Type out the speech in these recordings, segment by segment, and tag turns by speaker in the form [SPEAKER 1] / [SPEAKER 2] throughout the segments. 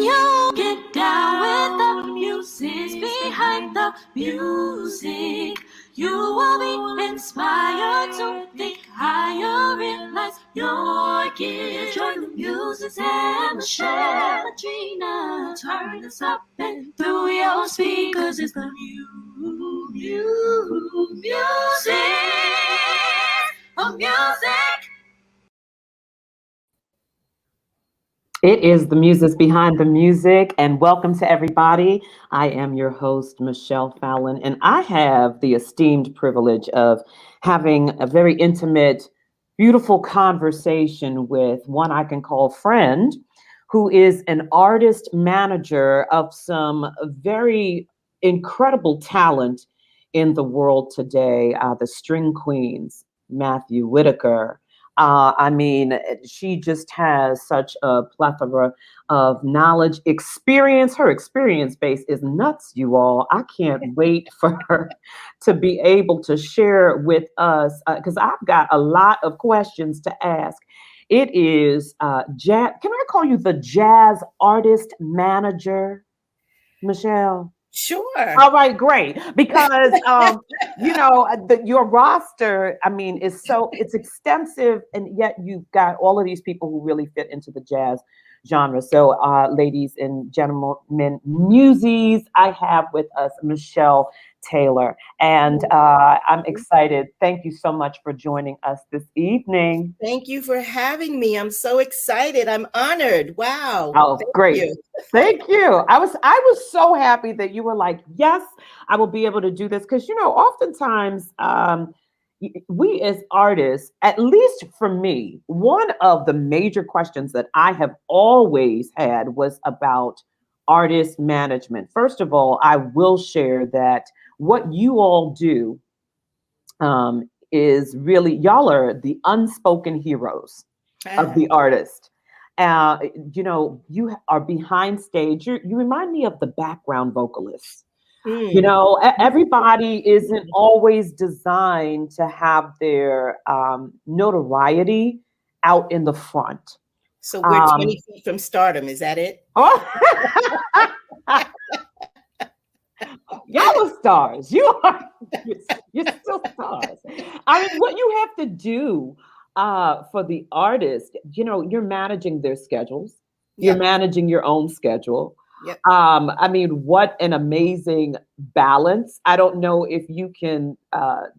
[SPEAKER 1] You get down with the music behind the music. You will be inspired to think higher, realize your gifts. Join the Musies and Michelle and Gina. Turn this up and through your speakers is the music of music.
[SPEAKER 2] It is the Muses Behind the Music, and welcome to everybody. I am your host, Michelle Fallon, and I have the esteemed privilege of having a very intimate, beautiful conversation with one I can call friend, who is an artist manager of some very incredible talent in the world today, the String Queens, Matthew Whitaker. I mean, she just has such a plethora of knowledge, experience. Her experience base is nuts, you all. I can't wait for her to be able to share with us because I've got a lot of questions to ask. It is jazz. Can I call you the jazz artist manager, Michelle?
[SPEAKER 3] Sure.
[SPEAKER 2] All right, great. Because your roster, I mean, it's extensive, and yet you've got all of these people who really fit into the jazz genre. So, ladies and gentlemen, Musies, I have with us Michelle Taylor, and I'm excited. Thank you so much for joining us this evening.
[SPEAKER 3] Thank you for having me. I'm so excited. I'm honored. Wow.
[SPEAKER 2] Oh, great.
[SPEAKER 3] You.
[SPEAKER 2] Thank you. I was so happy that you were like, yes, I will be able to do this. Because, oftentimes we as artists, at least for me, one of the major questions that I have always had was about artist management. First of all, I will share that what you all do is really, y'all are the unspoken heroes of the artist. You are behind stage. You remind me of the background vocalists. Everybody isn't always designed to have their notoriety out in the front.
[SPEAKER 3] So we're 20 feet from stardom. Is that it?
[SPEAKER 2] Oh. Y'all are stars. You're still stars. I mean, what you have to do for the artist, you're managing their schedules. You're managing your own schedule.
[SPEAKER 3] Yep.
[SPEAKER 2] I mean, what an amazing balance. I don't know if you can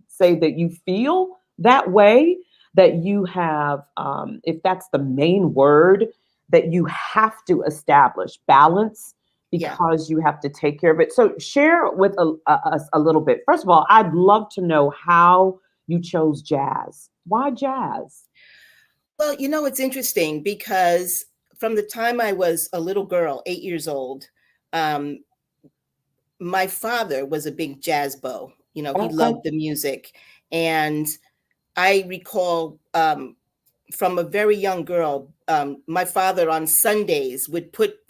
[SPEAKER 2] say that you feel that way, that you have, if that's the main word, that you have to establish balance because you have to take care of it. So share with us a little bit. First of all, I'd love to know how you chose jazz. Why jazz?
[SPEAKER 3] Well, it's interesting because from the time I was a little girl, 8 years old, my father was a big jazz beau. He loved the music. And I recall from a very young girl, my father on Sundays would put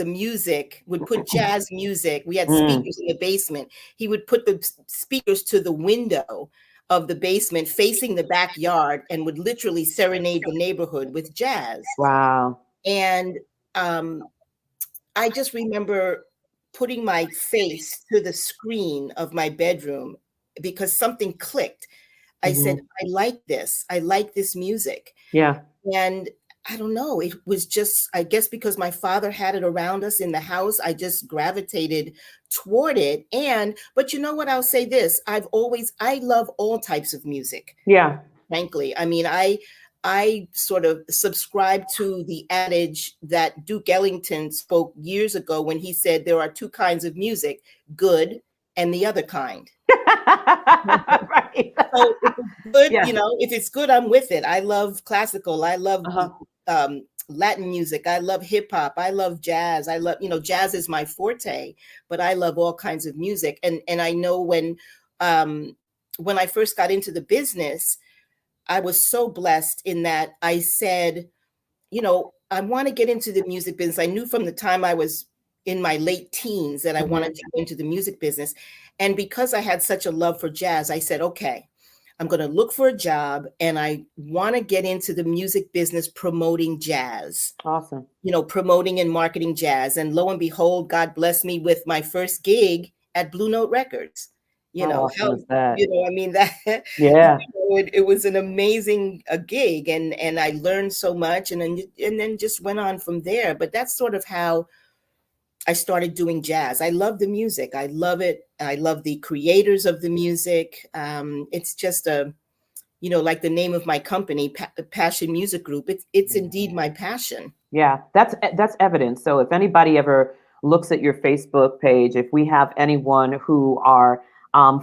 [SPEAKER 3] jazz music. We had speakers in the basement. He would put the speakers to the window of the basement facing the backyard and would literally serenade the neighborhood with jazz.
[SPEAKER 2] Wow.
[SPEAKER 3] And I just remember putting my face to the screen of my bedroom because something clicked. I said, I like this. I like this music.
[SPEAKER 2] Yeah.
[SPEAKER 3] And I don't know, it was just, I guess because my father had it around us in the house, I just gravitated toward it. But you know what, I'll say this, I love all types of music.
[SPEAKER 2] Yeah.
[SPEAKER 3] Frankly, I mean, I sort of subscribe to the adage that Duke Ellington spoke years ago when he said there are two kinds of music, good and the other kind.
[SPEAKER 2] Right.
[SPEAKER 3] So if it's good, if it's good, I'm with it. I love classical. I love Latin music. I love hip hop. I love jazz. I love, jazz is my forte, but I love all kinds of music. And I know when I first got into the business, I was so blessed in that I said, I want to get into the music business. I knew from the time I was in my late teens that I wanted to go into the music business. And because I had such a love for jazz, I said, okay, I'm going to look for a job, and I want to get into the music business promoting jazz.
[SPEAKER 2] Awesome.
[SPEAKER 3] Promoting and marketing jazz. And lo and behold, God blessed me with my first gig at Blue Note Records.
[SPEAKER 2] How awesome is that?
[SPEAKER 3] I mean, that,
[SPEAKER 2] Yeah.
[SPEAKER 3] it was an amazing gig, and I learned so much, and then just went on from there. But that's sort of how I started doing jazz. I love the music. I love it. I love the creators of the music. It's just like the name of my company, Passion Music Group. It's indeed my passion.
[SPEAKER 2] Yeah, that's evidence. So if anybody ever looks at your Facebook page, if we have anyone who are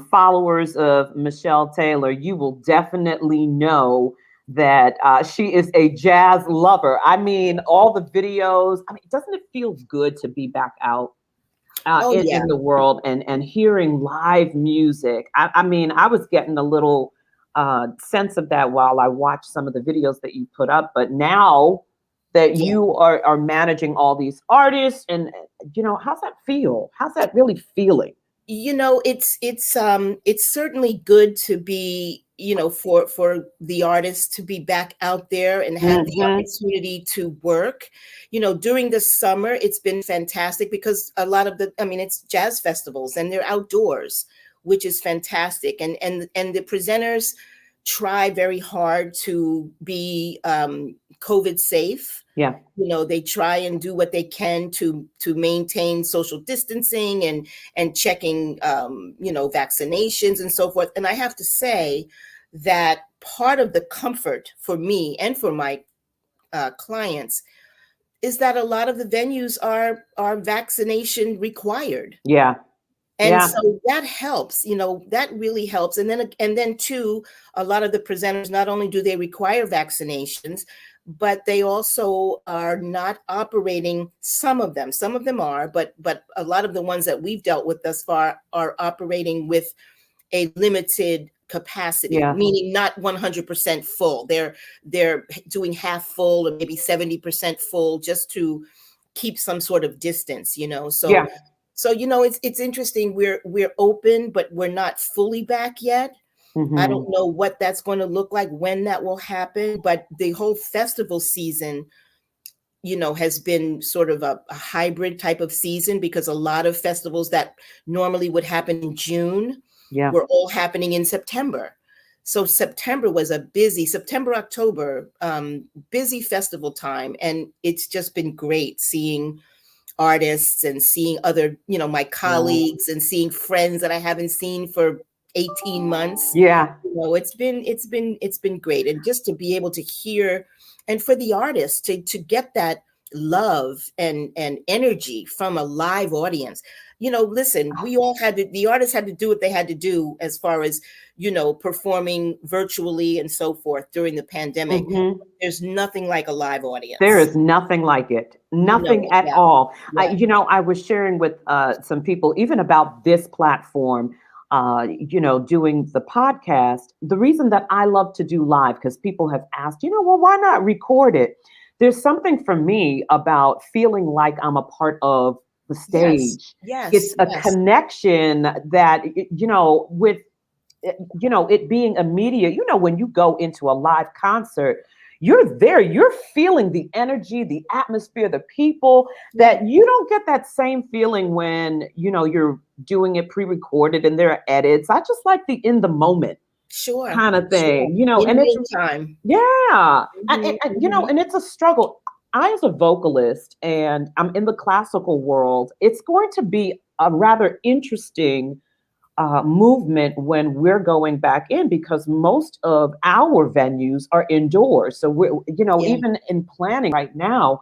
[SPEAKER 2] followers of Michelle Taylor, you will definitely know that she is a jazz lover. I mean, all the videos. I mean, doesn't it feel good to be back out in the world and hearing live music? I mean, I was getting a little sense of that while I watched some of the videos that you put up, but now that you are managing all these artists, and how's that feel? How's that really feeling?
[SPEAKER 3] It's certainly good to be, for the artists to be back out there and have the opportunity to work. During the summer, it's been fantastic because a lot of it's jazz festivals and they're outdoors, which is fantastic. And the presenters try very hard to be COVID safe.
[SPEAKER 2] Yeah.
[SPEAKER 3] They try and do what they can to maintain social distancing and checking, vaccinations and so forth. And I have to say that part of the comfort for me and for my clients is that a lot of the venues are vaccination required.
[SPEAKER 2] Yeah.
[SPEAKER 3] And so that helps, that really helps. And then too, a lot of the presenters, not only do they require vaccinations, but they also are not operating. Some of them are, but a lot of the ones that we've dealt with thus far are operating with a limited capacity, meaning not 100% full. They're doing half full or maybe 70% full just to keep some sort of distance, So, it's interesting. We're open, but we're not fully back yet. I don't know what that's going to look like, when that will happen, but the whole festival season, has been sort of a hybrid type of season, because a lot of festivals that normally would happen in June were all happening in September. So September was a busy October, busy festival time. And it's just been great seeing artists and seeing other, my colleagues and seeing friends that I haven't seen for 18 months.
[SPEAKER 2] Yeah.
[SPEAKER 3] It's been great. And just to be able to hear, and for the artists to get that love and energy from a live audience. Listen, the artists had to do what they had to do as far as, performing virtually and so forth during the pandemic. There's nothing like a live audience.
[SPEAKER 2] There is nothing like it. Nothing at all. Yeah. I was sharing with some people, even about this platform, doing the podcast. The reason that I love to do live, because people have asked, well, why not record it? There's something for me about feeling like I'm a part of the stage.
[SPEAKER 3] Yes.
[SPEAKER 2] It's a connection that, with, it being immediate. When you go into a live concert, you're there, you're feeling the energy, the atmosphere, the people, that you don't get that same feeling when, you're doing it pre-recorded and there are edits. I just like the in the moment kind of thing,
[SPEAKER 3] in
[SPEAKER 2] and
[SPEAKER 3] real
[SPEAKER 2] it's
[SPEAKER 3] time.
[SPEAKER 2] Yeah. And and it's a struggle. I, as a vocalist, and I'm in the classical world, it's going to be a rather interesting movement when we're going back in, because most of our venues are indoors. So we're, even in planning right now,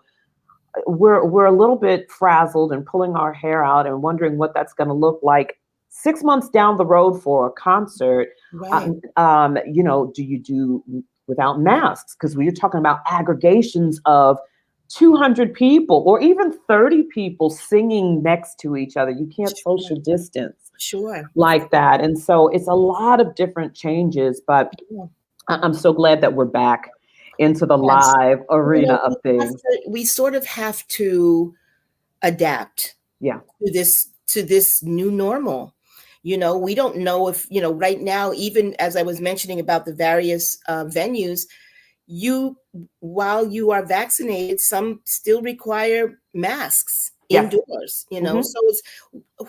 [SPEAKER 2] we're a little bit frazzled and pulling our hair out and wondering what that's going to look like 6 months down the road for a concert.
[SPEAKER 3] Right.
[SPEAKER 2] Do you do without masks? Because we're talking about aggregations of 200 people or even 30 people singing next to each other. You can't social distance like that. And so it's a lot of different changes, but I'm so glad that we're back into the live arena of things.
[SPEAKER 3] We sort of have to adapt to this new normal. We don't know if, right now, even as I was mentioning about the various venues, you while you are vaccinated, some still require masks
[SPEAKER 2] Yes.
[SPEAKER 3] indoors, so it's,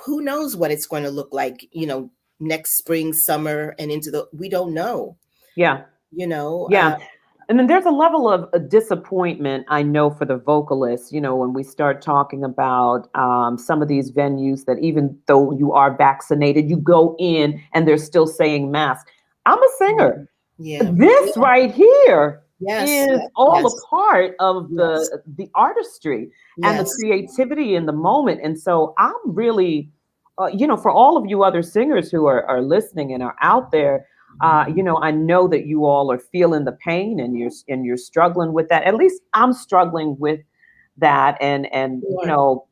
[SPEAKER 3] who knows what it's going to look like, next spring, summer, and into we don't know,
[SPEAKER 2] Yeah.
[SPEAKER 3] you know
[SPEAKER 2] Yeah. And then there's a level of disappointment, I know, for the vocalists, when we start talking about some of these venues that even though you are vaccinated, you go in and they're still saying mask. I'm a singer.
[SPEAKER 3] yeah,
[SPEAKER 2] This right here
[SPEAKER 3] yes,
[SPEAKER 2] is all a
[SPEAKER 3] yes,
[SPEAKER 2] part of
[SPEAKER 3] yes,
[SPEAKER 2] the artistry and the
[SPEAKER 3] yes,
[SPEAKER 2] creativity in the moment. And so I'm really, for all of you other singers who are listening and are out there, I know that you all are feeling the pain and you're struggling with that. At least I'm struggling with that, and
[SPEAKER 3] sure.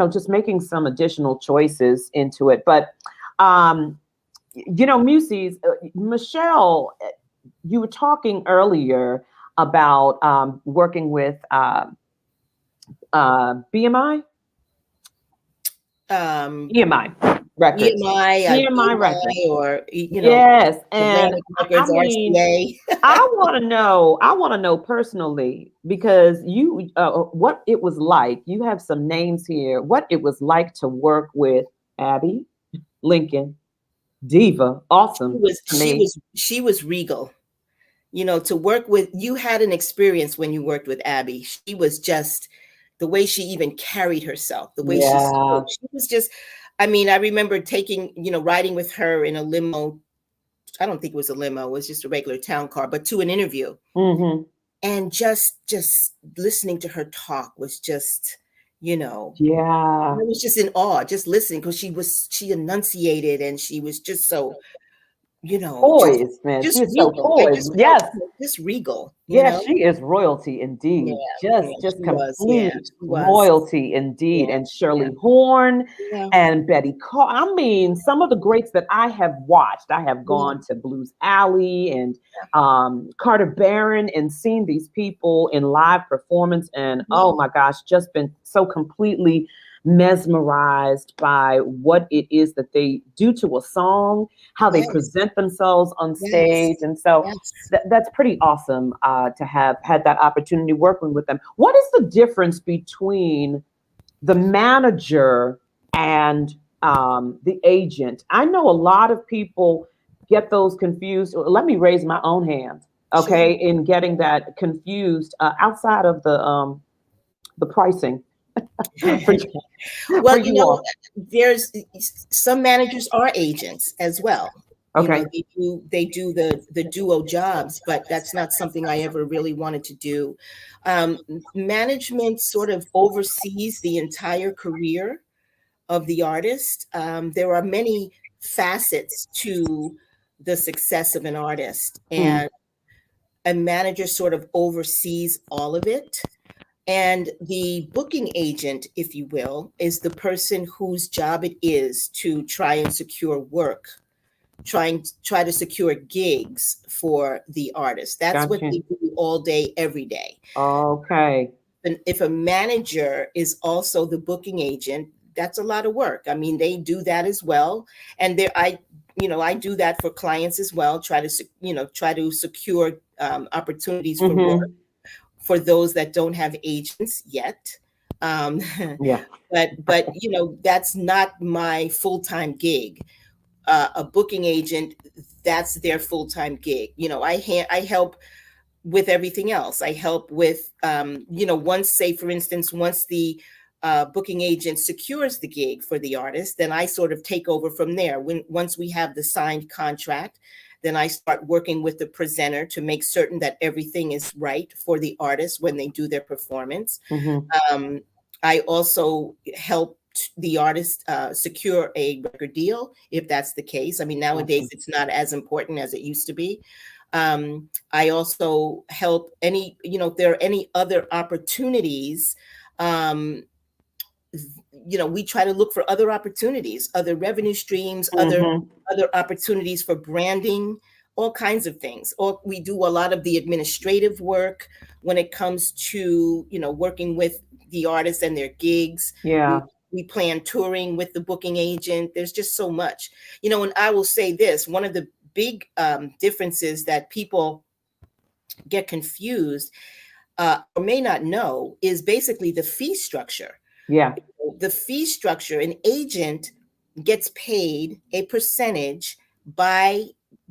[SPEAKER 2] just making some additional choices into it. But Musies, Michelle, you were talking earlier about working with BMI,
[SPEAKER 3] um
[SPEAKER 2] EMI Records, EMI Records.
[SPEAKER 3] BMI, or
[SPEAKER 2] Yes, and
[SPEAKER 3] Atlantic
[SPEAKER 2] I
[SPEAKER 3] Records,
[SPEAKER 2] mean,
[SPEAKER 3] RCA.
[SPEAKER 2] I want to know. I want to know personally because what it was like. You have some names here. What it was like to work with Abby Lincoln, diva,
[SPEAKER 3] She
[SPEAKER 2] awesome
[SPEAKER 3] was
[SPEAKER 2] to
[SPEAKER 3] she
[SPEAKER 2] me.
[SPEAKER 3] was she was regal. To work with, you had an experience when you worked with Abby. She was just, the way she even carried herself, the way she spoke.
[SPEAKER 2] Yeah.
[SPEAKER 3] She was just, I mean, I remember riding with her in a limo. I don't think it was a limo, it was just a regular town car, but to an interview.
[SPEAKER 2] Mm-hmm.
[SPEAKER 3] And just listening to her talk was just, I
[SPEAKER 2] Yeah.
[SPEAKER 3] was just in awe, just listening, because she enunciated, and she was just so, just
[SPEAKER 2] Poised, man. She is so
[SPEAKER 3] regal. I just
[SPEAKER 2] poised.
[SPEAKER 3] felt
[SPEAKER 2] Yes.
[SPEAKER 3] just regal,
[SPEAKER 2] Yes, she is royalty
[SPEAKER 3] Yeah,
[SPEAKER 2] indeed.
[SPEAKER 3] yeah,
[SPEAKER 2] Just
[SPEAKER 3] she was. Yeah,
[SPEAKER 2] complete
[SPEAKER 3] she was.
[SPEAKER 2] royalty indeed.
[SPEAKER 3] Yeah,
[SPEAKER 2] And
[SPEAKER 3] yeah,
[SPEAKER 2] Shirley Horn
[SPEAKER 3] yeah,
[SPEAKER 2] and Betty Carr. I mean, some of the greats that I have watched. I have
[SPEAKER 3] yeah,
[SPEAKER 2] gone to Blues Alley and Carter Barron and seen these people in live performance. And
[SPEAKER 3] yeah,
[SPEAKER 2] oh my gosh, just been so completely mesmerized by what it is that they do to a song, how they
[SPEAKER 3] yes,
[SPEAKER 2] present themselves on
[SPEAKER 3] yes,
[SPEAKER 2] stage. And so
[SPEAKER 3] yes.
[SPEAKER 2] that's pretty awesome to have had that opportunity working with them. What is the difference between the manager and the agent? I know a lot of people get those confused. Let me raise my own hand,
[SPEAKER 3] Sure.
[SPEAKER 2] okay, in getting that confused outside of the pricing for for
[SPEAKER 3] Well,
[SPEAKER 2] you all.
[SPEAKER 3] there's some managers are agents as well.
[SPEAKER 2] Okay.
[SPEAKER 3] They do the duo jobs, but that's not something I ever really wanted to do. Management sort of oversees the entire career of the artist. There are many facets to the success of an artist,
[SPEAKER 2] Mm,
[SPEAKER 3] and a manager sort of oversees all of it. And the booking agent, if you will, is the person whose job it is to try and secure work, try to secure gigs for the artist. That's what
[SPEAKER 2] gotcha.
[SPEAKER 3] they do all day, every day.
[SPEAKER 2] Okay.
[SPEAKER 3] And if a manager is also the booking agent, that's a lot of work. I mean, they do that as well. And I do that for clients as well. Try to secure opportunities for work
[SPEAKER 2] Mm-hmm.
[SPEAKER 3] for those that don't have agents yet. Um,
[SPEAKER 2] Yeah.
[SPEAKER 3] but that's not my full-time gig. A booking agent, that's their full-time gig. I help with everything else. I help with, once, say, for instance, once the booking agent secures the gig for the artist, then I sort of take over from there. Once we have the signed contract, then I start working with the presenter to make certain that everything is right for the artist when they do their performance.
[SPEAKER 2] Mm-hmm.
[SPEAKER 3] Um, I also help the artist secure a record deal, if that's the case. I mean, nowadays
[SPEAKER 2] Awesome.
[SPEAKER 3] it's not as important as it used to be. I also help if there are any other opportunities. Um, we try to look for other opportunities, other revenue streams,
[SPEAKER 2] Mm-hmm.
[SPEAKER 3] other opportunities for branding, all kinds of things. Or we do a lot of the administrative work when it comes to working with the artists and their gigs. We
[SPEAKER 2] Yeah.
[SPEAKER 3] We plan touring with the booking agent. There's just so much, and I will say this, one of the big differences that people get confused or may not know is basically the fee structure.
[SPEAKER 2] Yeah.
[SPEAKER 3] The fee structure, an agent gets paid a percentage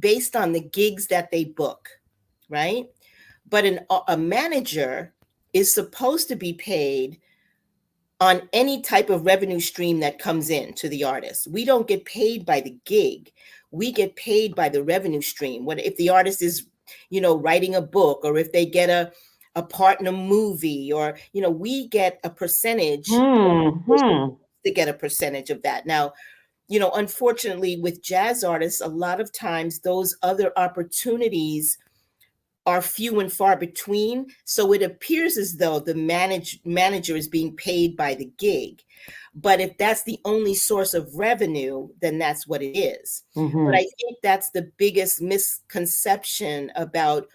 [SPEAKER 3] based on the gigs that they book, right? But a manager is supposed to be paid on any type of revenue stream that comes in to the artist. We don't get paid by the gig. We get paid by the revenue stream. What if the artist is, writing a book, or if they get a part in a movie, or, we get a percentage. We're supposed to get a percentage of that. Now, unfortunately with jazz artists, a lot of times those other opportunities are few and far between. So it appears as though the manager is being paid by the gig. But if that's the only source of revenue, then that's what it is. But I think that's the biggest misconception about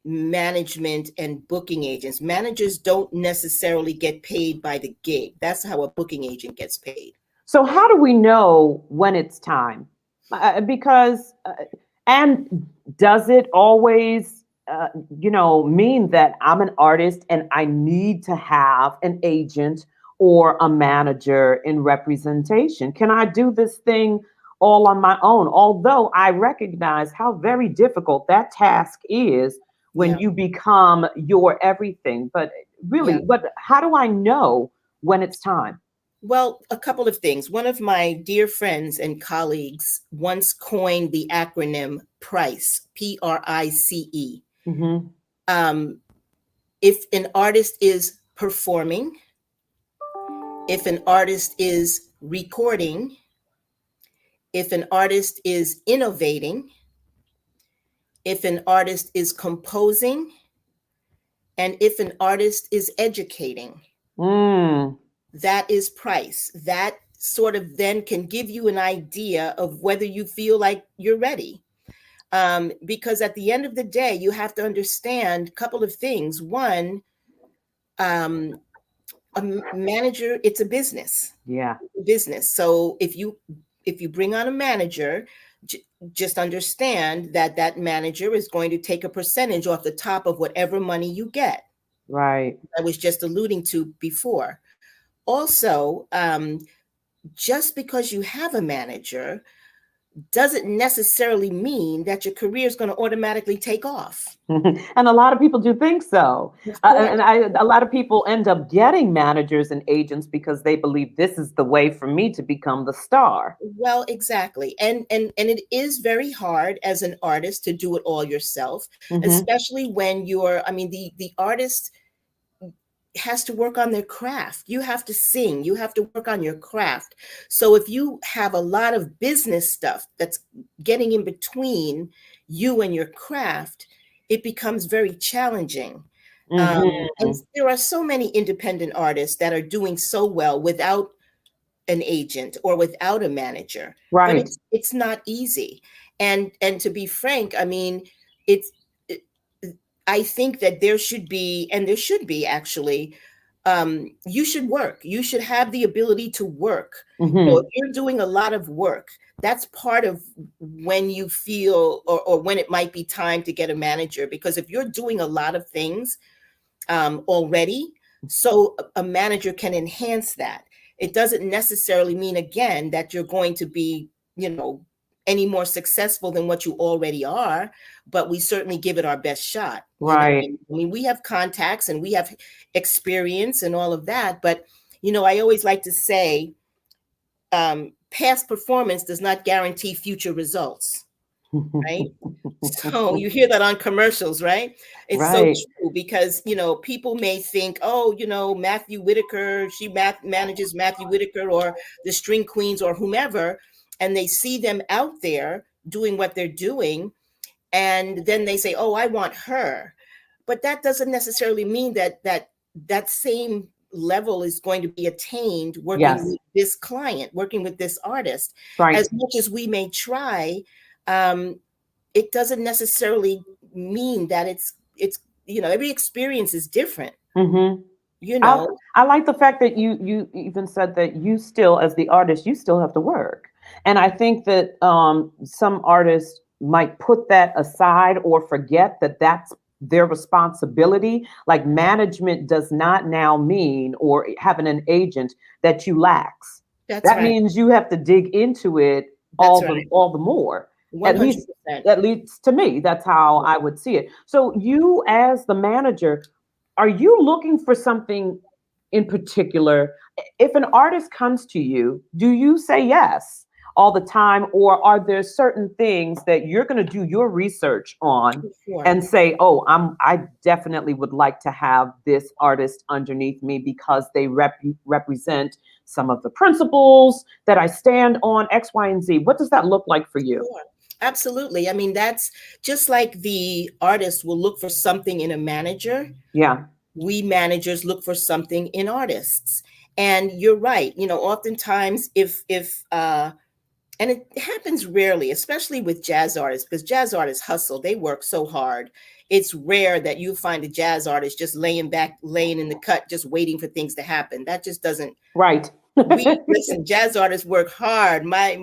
[SPEAKER 3] management and booking agents. Managers don't necessarily get paid by the gig. That's how a booking agent gets paid.
[SPEAKER 2] So how do we know when it's time? And does it always, mean that I'm an artist and I need to have an agent or a manager in representation? Can I do this thing all on my own? Although I recognize how very difficult that task is when you become your everything. But really, how do I know when it's time?
[SPEAKER 3] Well, a couple of things. One of my dear friends and colleagues once coined the acronym PRICE, PRICE. If an artist is performing, if an artist is recording, if an artist is innovating, if an artist is composing, and if an artist is educating. That is price. That sort of then can give you an idea of whether you feel like you're ready. Because at the end of the day, you have to understand a couple of things. One, a manager, it's a business.
[SPEAKER 2] Yeah.
[SPEAKER 3] Business. So if you bring on a manager, just understand that that manager is going to take a percentage off the top of whatever money you get.
[SPEAKER 2] Right.
[SPEAKER 3] I was just alluding to before. Also, just because you have a manager doesn't necessarily mean that your career is going to automatically take off.
[SPEAKER 2] And a lot of people do think so. A lot of people end up getting managers and agents because they believe this is the way for me to become the star.
[SPEAKER 3] Well, exactly. And it is very hard as an artist to do it all yourself, especially when the artist has to work on their craft. You have to sing, you have to work on your craft. So if you have a lot of business stuff that's getting in between you and your craft, it becomes very challenging. And there are so many independent artists that are doing so well without an agent or without a manager.
[SPEAKER 2] Right.
[SPEAKER 3] But it's not easy. And to be frank, I think that there should be, and there should be actually, you should work. You should have the ability to work. If you're doing a lot of work, that's part of when you feel or when it might be time to get a manager. Because if you're doing a lot of things already, so a manager can enhance that. It doesn't necessarily mean, again, that you're going to be, any more successful than what you already are, but we certainly give it our best shot.
[SPEAKER 2] Right.
[SPEAKER 3] We have contacts and we have experience and all of that, but I always like to say, past performance does not guarantee future results. Right? So you hear that on commercials, right? It's
[SPEAKER 2] right.
[SPEAKER 3] So true because, people may think, oh, Matthew Whitaker, she manages Matthew Whitaker or the String Queens or whomever, and they see them out there doing what they're doing. And then they say, oh, I want her. But that doesn't necessarily mean that same level is going to be attained working with this client, working with this artist.
[SPEAKER 2] Right.
[SPEAKER 3] As much as we may try, it doesn't necessarily mean that it's every experience is different. you
[SPEAKER 2] I
[SPEAKER 3] know.
[SPEAKER 2] I like the fact that you even said that you still, as the artist, you still have to work, and I think that some artists might put that aside or forget that that's their responsibility. Like management does not now mean, or having an agent, that you lax.
[SPEAKER 3] That's
[SPEAKER 2] That
[SPEAKER 3] right.
[SPEAKER 2] means you have to dig into it
[SPEAKER 3] That's right.
[SPEAKER 2] all the more. At least
[SPEAKER 3] 100%.
[SPEAKER 2] at least to me, that's how I would see it. So you, as the manager, are you looking for something in particular? If an artist comes to you, do you say yes all the time, or are there certain things that you're going to do your research on
[SPEAKER 3] Sure.
[SPEAKER 2] and say, "Oh, I definitely would like to have this artist underneath me because they represent some of the principles that I stand on X, Y, and Z." What does that look like for you?
[SPEAKER 3] Sure. Absolutely. I mean, that's just like the artist will look for something in a manager.
[SPEAKER 2] Yeah.
[SPEAKER 3] We managers look for something in artists. And you're right. Oftentimes if and it happens rarely, especially with jazz artists, because jazz artists hustle, they work so hard. It's rare that you find a jazz artist just laying back, laying in the cut, just waiting for things to happen. That just doesn't.
[SPEAKER 2] Right.
[SPEAKER 3] We listen, jazz artists work hard. My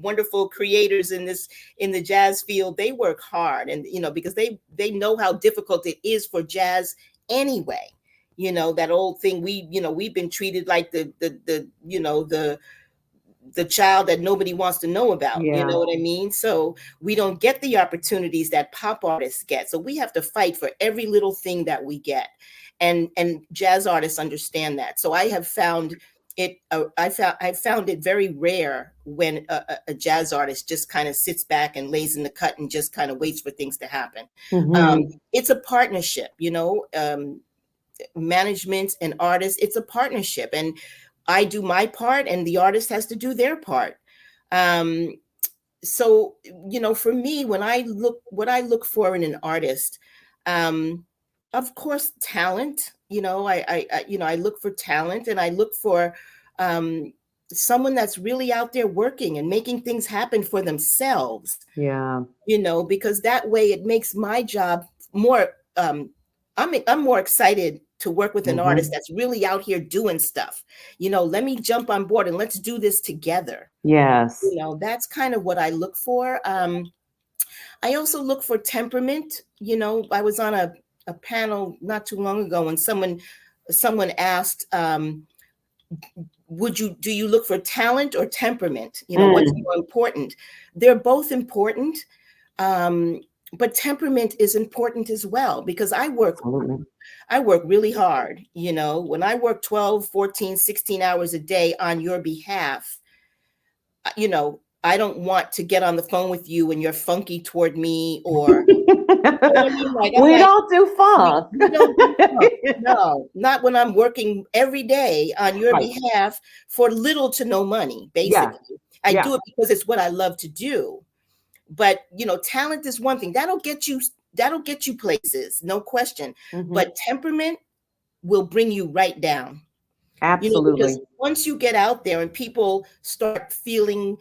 [SPEAKER 3] wonderful creators in the jazz field, they work hard, and because they know how difficult it is for jazz anyway. That old thing, we've been treated like the child that nobody wants to know about. You
[SPEAKER 2] Yeah.
[SPEAKER 3] know what I mean? So we don't get the opportunities that pop artists get. So we have to fight for every little thing that we get. And jazz artists understand that. So I have found it. I found it very rare when a jazz artist just kind of sits back and lays in the cut and just kind of waits for things to happen.
[SPEAKER 2] Hmm.
[SPEAKER 3] It's a partnership, management and artists. It's a partnership, and I do my part and the artist has to do their part. Um, so, for me, what I look for in an artist, um, of course, talent. I look for talent, and I look for um, someone that's really out there working and making things happen for themselves.
[SPEAKER 2] Yeah.
[SPEAKER 3] Because that way it makes my job more. I'm more excited to work with an artist
[SPEAKER 2] Hmm.
[SPEAKER 3] that's really out here doing stuff. Let me jump on board and let's do this together.
[SPEAKER 2] Yes.
[SPEAKER 3] That's kind of what I look for. I also look for temperament. I was on a panel not too long ago, and someone asked, do you look for talent or temperament? What's
[SPEAKER 2] Mm.
[SPEAKER 3] more important? They're both important. Um, but temperament is important as well, because
[SPEAKER 2] Absolutely.
[SPEAKER 3] I work really hard. When I work 12, 14, 16 hours a day on your behalf, I don't want to get on the phone with you and you're funky toward me, or I mean, like, I'm
[SPEAKER 2] We
[SPEAKER 3] like,
[SPEAKER 2] don't do funk.
[SPEAKER 3] we don't do fun. No, not when I'm working every day on your
[SPEAKER 2] Right.
[SPEAKER 3] behalf for little to no money,
[SPEAKER 2] Yeah.
[SPEAKER 3] basically. I
[SPEAKER 2] Yeah.
[SPEAKER 3] do it because it's what I love to do. But talent is one thing that'll get you places, no question.
[SPEAKER 2] Hmm.
[SPEAKER 3] But temperament will bring you right down. Because
[SPEAKER 2] Absolutely.
[SPEAKER 3] once you get out there and people start feeling,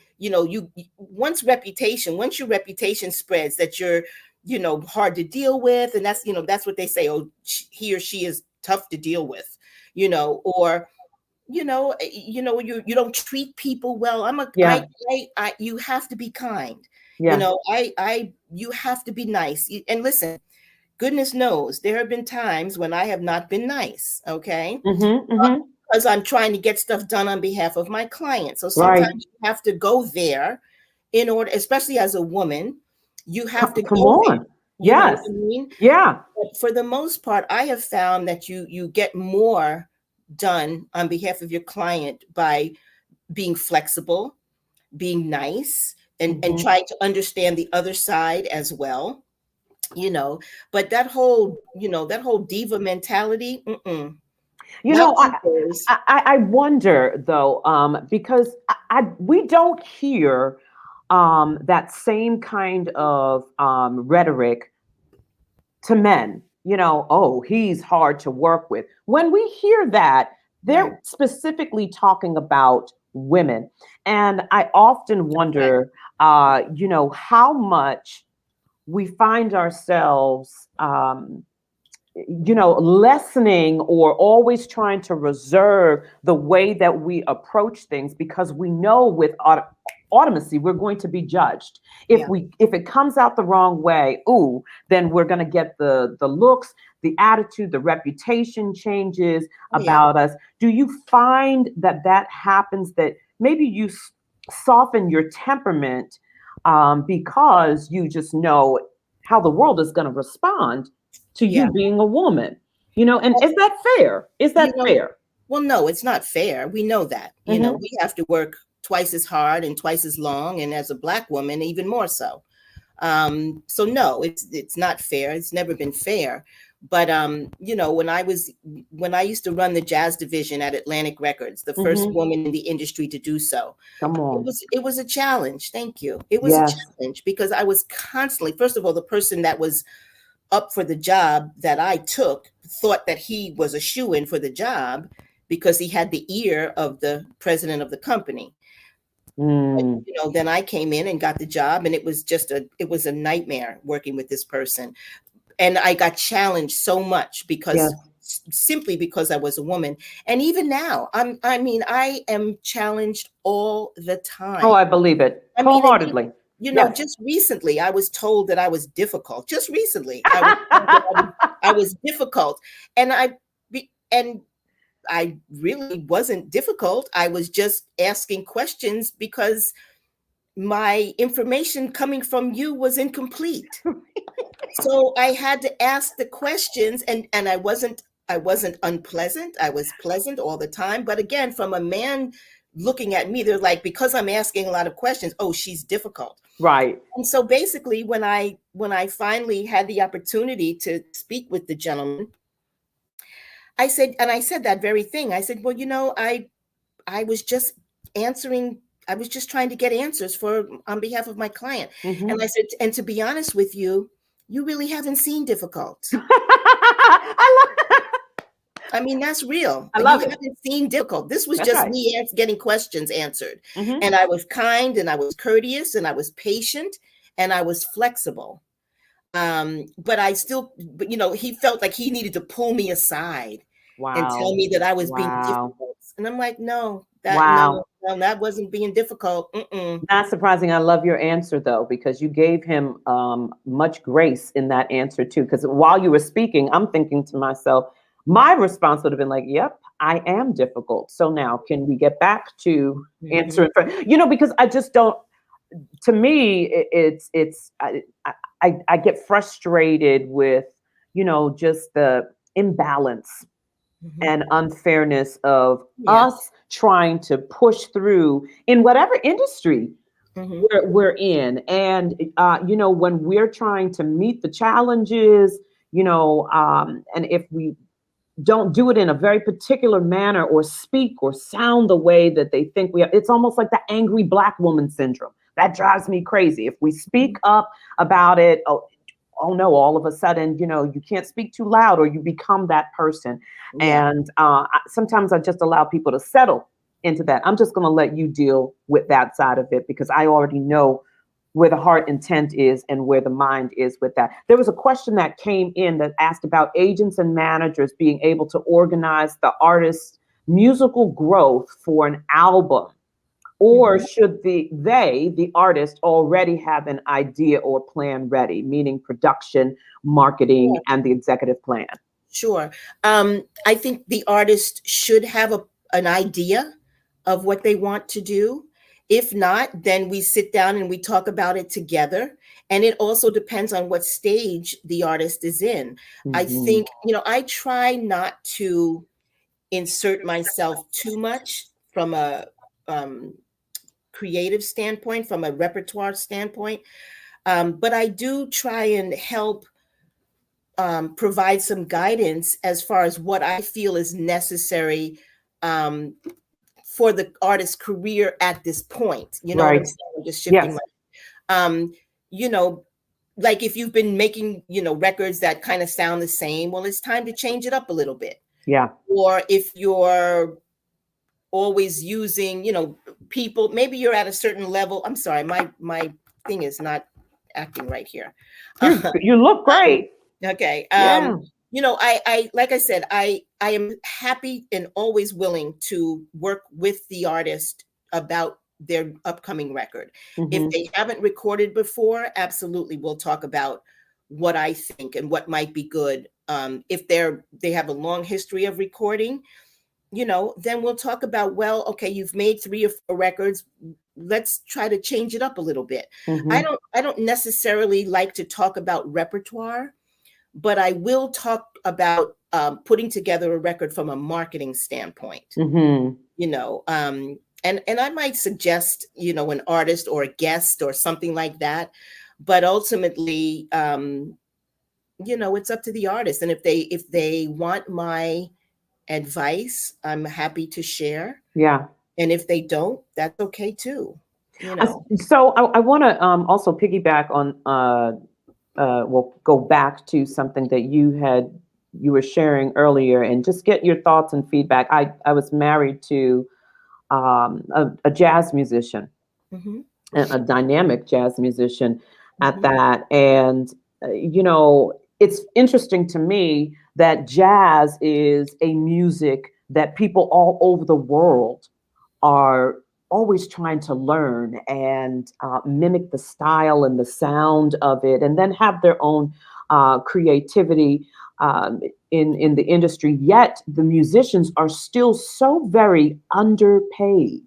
[SPEAKER 3] once your reputation spreads that you're, hard to deal with, and that's what they say. Oh, he or she is tough to deal with, or you don't treat people well.
[SPEAKER 2] Yeah.
[SPEAKER 3] You have to be kind.
[SPEAKER 2] Yeah.
[SPEAKER 3] You have to be nice. And listen, goodness knows there have been times when I have not been nice. Okay,
[SPEAKER 2] Hmm. Hmm.
[SPEAKER 3] because I'm trying to get stuff done on behalf of my client. So sometimes
[SPEAKER 2] Right.
[SPEAKER 3] you have to go there in order, especially as a woman, you have to
[SPEAKER 2] Come
[SPEAKER 3] go there.
[SPEAKER 2] on.
[SPEAKER 3] You know what
[SPEAKER 2] Yes.
[SPEAKER 3] I mean?
[SPEAKER 2] Yeah.
[SPEAKER 3] But for the most part, I have found that you get more done on behalf of your client by being flexible, being nice, and
[SPEAKER 2] Hmm.
[SPEAKER 3] trying to understand the other side as well. you know but that whole diva mentality,
[SPEAKER 2] You
[SPEAKER 3] not
[SPEAKER 2] know,
[SPEAKER 3] one of those.
[SPEAKER 2] I wonder though, because we don't hear that same kind of rhetoric to men. Oh, he's hard to work with. When we hear that,
[SPEAKER 3] Right.
[SPEAKER 2] they're specifically talking about women. And I often
[SPEAKER 3] Right.
[SPEAKER 2] wonder, how much we find ourselves lessening or always trying to reserve the way that we approach things, because we know with automacy we're going to be judged.
[SPEAKER 3] Yeah.
[SPEAKER 2] If it comes out the wrong way, ooh, then we're going to get the looks, the attitude, the reputation changes about us. Do you find that that happens, that maybe you soften your temperament because you just know how the world is going to respond to
[SPEAKER 3] Yeah.
[SPEAKER 2] you being a woman? And is that fair? Is that fair?
[SPEAKER 3] Well, no, it's not fair. We know that.
[SPEAKER 2] Mm-hmm.
[SPEAKER 3] We have to work twice as hard and twice as long, and as a Black woman, even more so. So no, it's not fair. It's never been fair. But when I used to run the jazz division at Atlantic Records, the first woman in the industry to do so.
[SPEAKER 2] Come on.
[SPEAKER 3] It was a challenge. Thank you. It was
[SPEAKER 2] Yes.
[SPEAKER 3] a challenge because I was constantly, first of all, the person that was up for the job that I took thought that he was a shoo-in for the job because he had the ear of the president of the company.
[SPEAKER 2] Mm.
[SPEAKER 3] But, then I came in and got the job, and it was a nightmare working with this person. And I got challenged so much because simply because I was a woman. And even now, I am challenged all the time.
[SPEAKER 2] Oh, I believe it wholeheartedly.
[SPEAKER 3] Just recently, I was told that I was difficult. Just recently, I was told that I was difficult, and I really wasn't difficult. I was just asking questions because my information coming from you was incomplete. So I had to ask the questions, and I wasn't unpleasant. I was pleasant all the time. But again, from a man looking at me, they're like, because I'm asking a lot of questions, oh, she's difficult.
[SPEAKER 2] Right.
[SPEAKER 3] And so basically when I finally had the opportunity to speak with the gentleman, I said that very thing. I said, well, I was just I was just trying to get answers on behalf of my client.
[SPEAKER 2] Mm-hmm.
[SPEAKER 3] And I said, and to be honest with you, you really haven't seen difficult. I mean, that's real.
[SPEAKER 2] I love
[SPEAKER 3] you
[SPEAKER 2] it.
[SPEAKER 3] haven't seen difficult. This was
[SPEAKER 2] That's
[SPEAKER 3] just
[SPEAKER 2] right.
[SPEAKER 3] me getting questions answered.
[SPEAKER 2] Mm-hmm.
[SPEAKER 3] And I was kind, and I was courteous, and I was patient, and I was flexible. But he felt like he needed to pull me aside and tell me that I was being difficult. And I'm like, no, that wasn't being difficult. Mm-mm.
[SPEAKER 2] Not surprising. I love your answer, though, because you gave him much grace in that answer, too. Because while you were speaking, I'm thinking to myself, my response would have been like, yep, I am difficult. So now can we get back to answering? Because I just don't, to me, I get frustrated with, just the imbalance and unfairness of us trying to push through in whatever industry we're in. And, when we're trying to meet the challenges, and if we don't do it in a very particular manner or speak or sound the way that they think we are, it's almost like the angry Black woman syndrome. That drives me crazy. If we speak up about it, oh no, all of a sudden, you can't speak too loud, or you become that person. And sometimes I just allow people to settle into that. I'm just going to let you deal with that side of it, because I already know where the heart intent is and where the mind is with that. There was a question that came in that asked about agents and managers being able to organize the artist's musical growth for an album. Or should the artist, already have an idea or plan ready, meaning production, marketing, and the executive plan?
[SPEAKER 3] Sure. I think the artist should have an idea of what they want to do. If not, then we sit down and we talk about it together. And it also depends on what stage the artist is in. I think, I try not to insert myself too much from a creative standpoint, from a repertoire standpoint. But I do try and help provide some guidance as far as what I feel is necessary for the artist's career at this point. You know what I'm saying? I'm just shifting like if you've been making, records that kind of sound the same, well, it's time to change it up a little bit.
[SPEAKER 2] Yeah.
[SPEAKER 3] Or if you're always using, people, maybe you're at a certain level. I'm sorry, my thing is not acting right here.
[SPEAKER 2] You look great.
[SPEAKER 3] Okay. I like I said, I am happy and always willing to work with the artist about their upcoming record. If they haven't recorded before, absolutely, we'll talk about what I think and what might be good. If they have a long history of recording, then we'll talk about, well, okay, you've made 3 or 4 records. Let's try to change it up a little bit. I don't necessarily like to talk about repertoire, but I will talk about putting together a record from a marketing standpoint. And I might suggest, an artist or a guest or something like that. But ultimately, it's up to the artist. And if they want my advice, I'm happy to share.
[SPEAKER 2] Yeah.
[SPEAKER 3] And if they don't, that's okay too.
[SPEAKER 2] So I want to also piggyback on, well, go back to something that you were sharing earlier, and just get your thoughts and feedback. I was married to a jazz musician, a dynamic jazz musician at that. And, it's interesting to me that jazz is a music that people all over the world are always trying to learn and mimic the style and the sound of it, and then have their own creativity in the industry. Yet the musicians are still so very underpaid.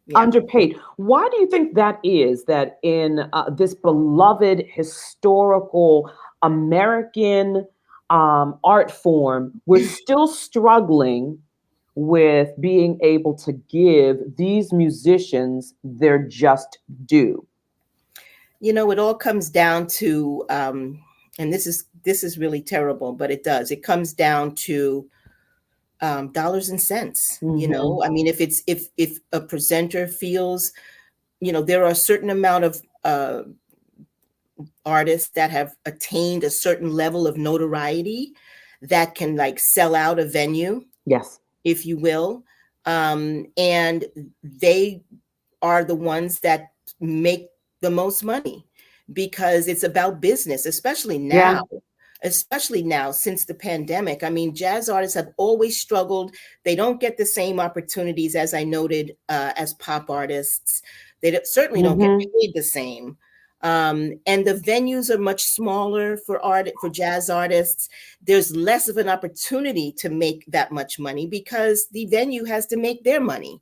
[SPEAKER 3] Yeah.
[SPEAKER 2] Underpaid. Why do you think that is? That in this beloved historical American art form, we're still struggling with being able to give these musicians their just due?
[SPEAKER 3] It all comes down to, and this is really terrible, but it does. It comes down to dollars and cents. I mean, if a presenter feels, there are a certain amount of artists that have attained a certain level of notoriety that can like sell out a venue,
[SPEAKER 2] Yes,
[SPEAKER 3] if you will, and they are the ones that make the most money, because it's about business, especially now.
[SPEAKER 2] yeah.
[SPEAKER 3] Especially now since the pandemic. I mean, jazz artists have always struggled. They don't get the same opportunities, as I noted, as pop artists. They certainly don't get paid the same. And the venues are much smaller for jazz artists. There's less of an opportunity to make that much money because the venue has to make their money.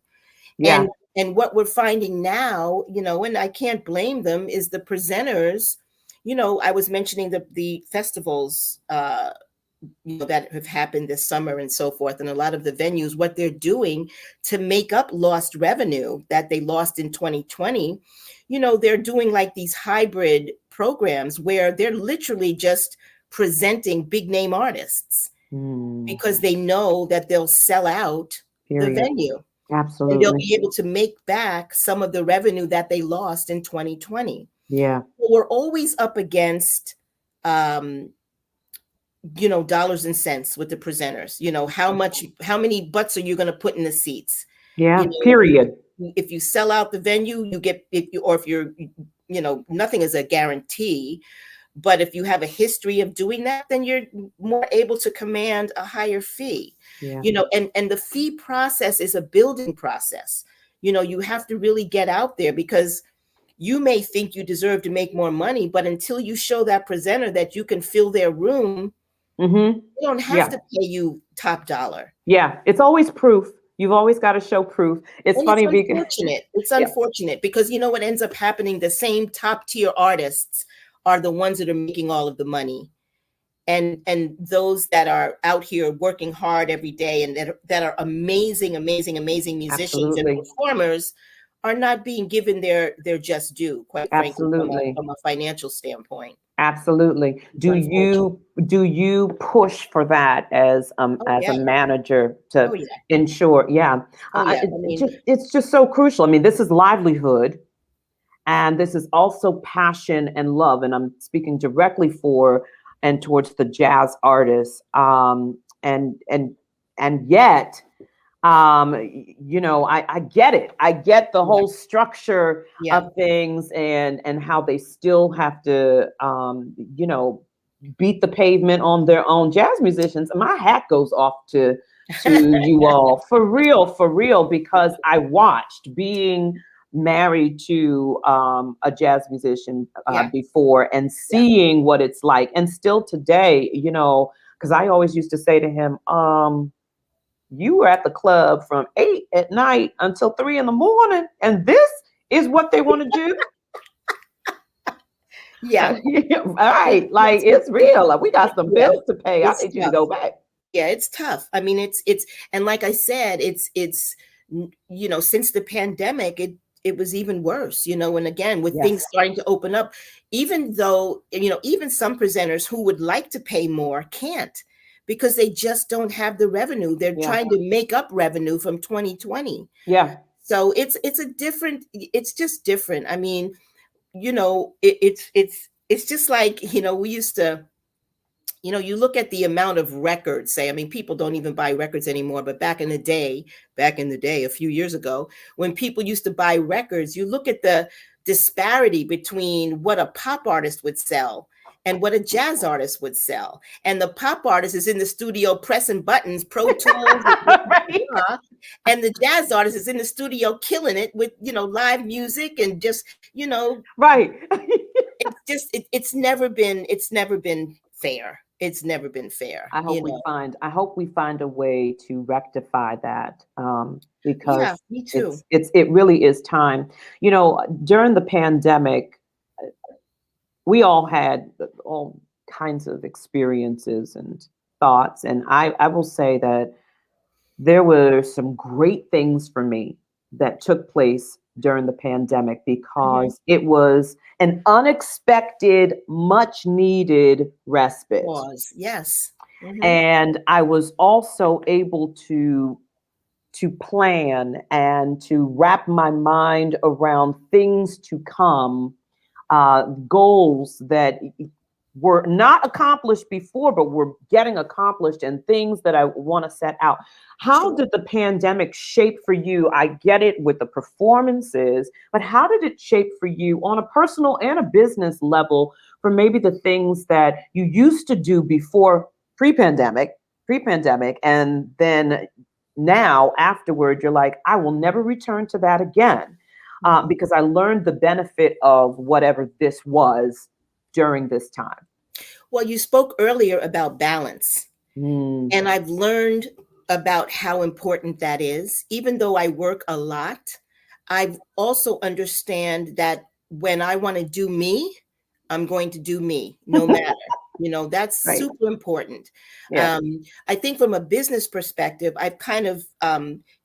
[SPEAKER 2] Yeah.
[SPEAKER 3] And what we're finding now, and I can't blame them, is the presenters. I was mentioning the festivals, that have happened this summer and so forth, and a lot of the venues, what they're doing to make up lost revenue that they lost in 2020, they're doing like these hybrid programs where they're literally just presenting big name artists because they know that they'll sell out the venue. And they'll
[SPEAKER 2] Absolutely.
[SPEAKER 3] be able to make back some of the revenue that they lost in 2020.
[SPEAKER 2] Yeah.
[SPEAKER 3] We're always up against, dollars and cents with the presenters. How many butts are you going to put in the seats?
[SPEAKER 2] Yeah. Period.
[SPEAKER 3] If you sell out the venue, you get, if you're, nothing is a guarantee. But if you have a history of doing that, then you're more able to command a higher fee.
[SPEAKER 2] Yeah.
[SPEAKER 3] And the fee process is a building process. You have to really get out there, because you may think you deserve to make more money, but until you show that presenter that you can fill their room, they don't have to pay you top dollar.
[SPEAKER 2] Yeah. It's always proof. You've always got to show proof. It's funny because
[SPEAKER 3] it's unfortunate because what ends up happening, the same top tier artists are the ones that are making all of the money. And those that are out here working hard every day and that are amazing musicians
[SPEAKER 2] Absolutely.
[SPEAKER 3] and performers are not being given their just due, quite frankly, from a financial standpoint.
[SPEAKER 2] Absolutely. Do you push for that as a manager to ensure? Yeah. It's just so crucial. I mean, this is livelihood. And this is also passion and love. And I'm speaking directly for and towards the jazz artists. And yet, I get it. I get the whole structure of things and how they still have to, beat the pavement on their own. Jazz musicians, my hat goes off to you all, for real, because I watched being married to a jazz musician
[SPEAKER 3] Yeah.
[SPEAKER 2] before, and seeing what it's like, and still today, because I always used to say to him, you were at the club from 8 p.m. until 3 a.m, and this is what they want to do.
[SPEAKER 3] Yeah.
[SPEAKER 2] Right. Like, it's real. Like, we got some
[SPEAKER 3] Yeah.
[SPEAKER 2] bills to pay. I
[SPEAKER 3] It's
[SPEAKER 2] need you to
[SPEAKER 3] tough.
[SPEAKER 2] go back.
[SPEAKER 3] Yeah, it's tough. I mean, it's, and like I said, it's, since the pandemic, it was even worse, and again, with things
[SPEAKER 2] Yes.
[SPEAKER 3] starting to open up, even though, even some presenters who would like to pay more can't, because they just don't have the revenue. They're
[SPEAKER 2] Yeah.
[SPEAKER 3] trying to make up revenue from 2020.
[SPEAKER 2] Yeah.
[SPEAKER 3] So it's just different. I mean, it's just like, we used to, you look at the amount of records, say, I mean, people don't even buy records anymore, but back in the day, a few years ago, when people used to buy records, you look at the disparity between what a pop artist would sell and what a jazz artist would sell. And the pop artist is in the studio pressing buttons, Pro Tools,
[SPEAKER 2] Right.
[SPEAKER 3] and the jazz artist is in the studio killing it with, live music and just,
[SPEAKER 2] Right.
[SPEAKER 3] it's just, it's never been fair. It's never been fair.
[SPEAKER 2] I hope we find a way to rectify that, because
[SPEAKER 3] Yeah, me too.
[SPEAKER 2] it really is time. During the pandemic, we all had all kinds of experiences and thoughts, and I will say that there were some great things for me that took place during the pandemic, because it was an unexpected, much needed respite.
[SPEAKER 3] Pause. Yes.
[SPEAKER 2] And I was also able to plan and to wrap my mind around things to come, goals that were not accomplished before, but were getting accomplished, and things that I want to set out. How
[SPEAKER 3] Sure.
[SPEAKER 2] did the pandemic shape for you? I get it with the performances, but how did it shape for you on a personal and a business level, for maybe the things that you used to do before, pre-pandemic, and then now afterward, you're like, I will never return to that again, because I learned the benefit of whatever this was during this time?
[SPEAKER 3] Well, you spoke earlier about balance,
[SPEAKER 2] Mm.
[SPEAKER 3] and I've learned about how important that is. Even though I work a lot, I've also understand that when I want to do me, I'm going to do me, no matter. That's
[SPEAKER 2] Right.
[SPEAKER 3] super important.
[SPEAKER 2] Yeah.
[SPEAKER 3] I think from a business perspective, I've kind of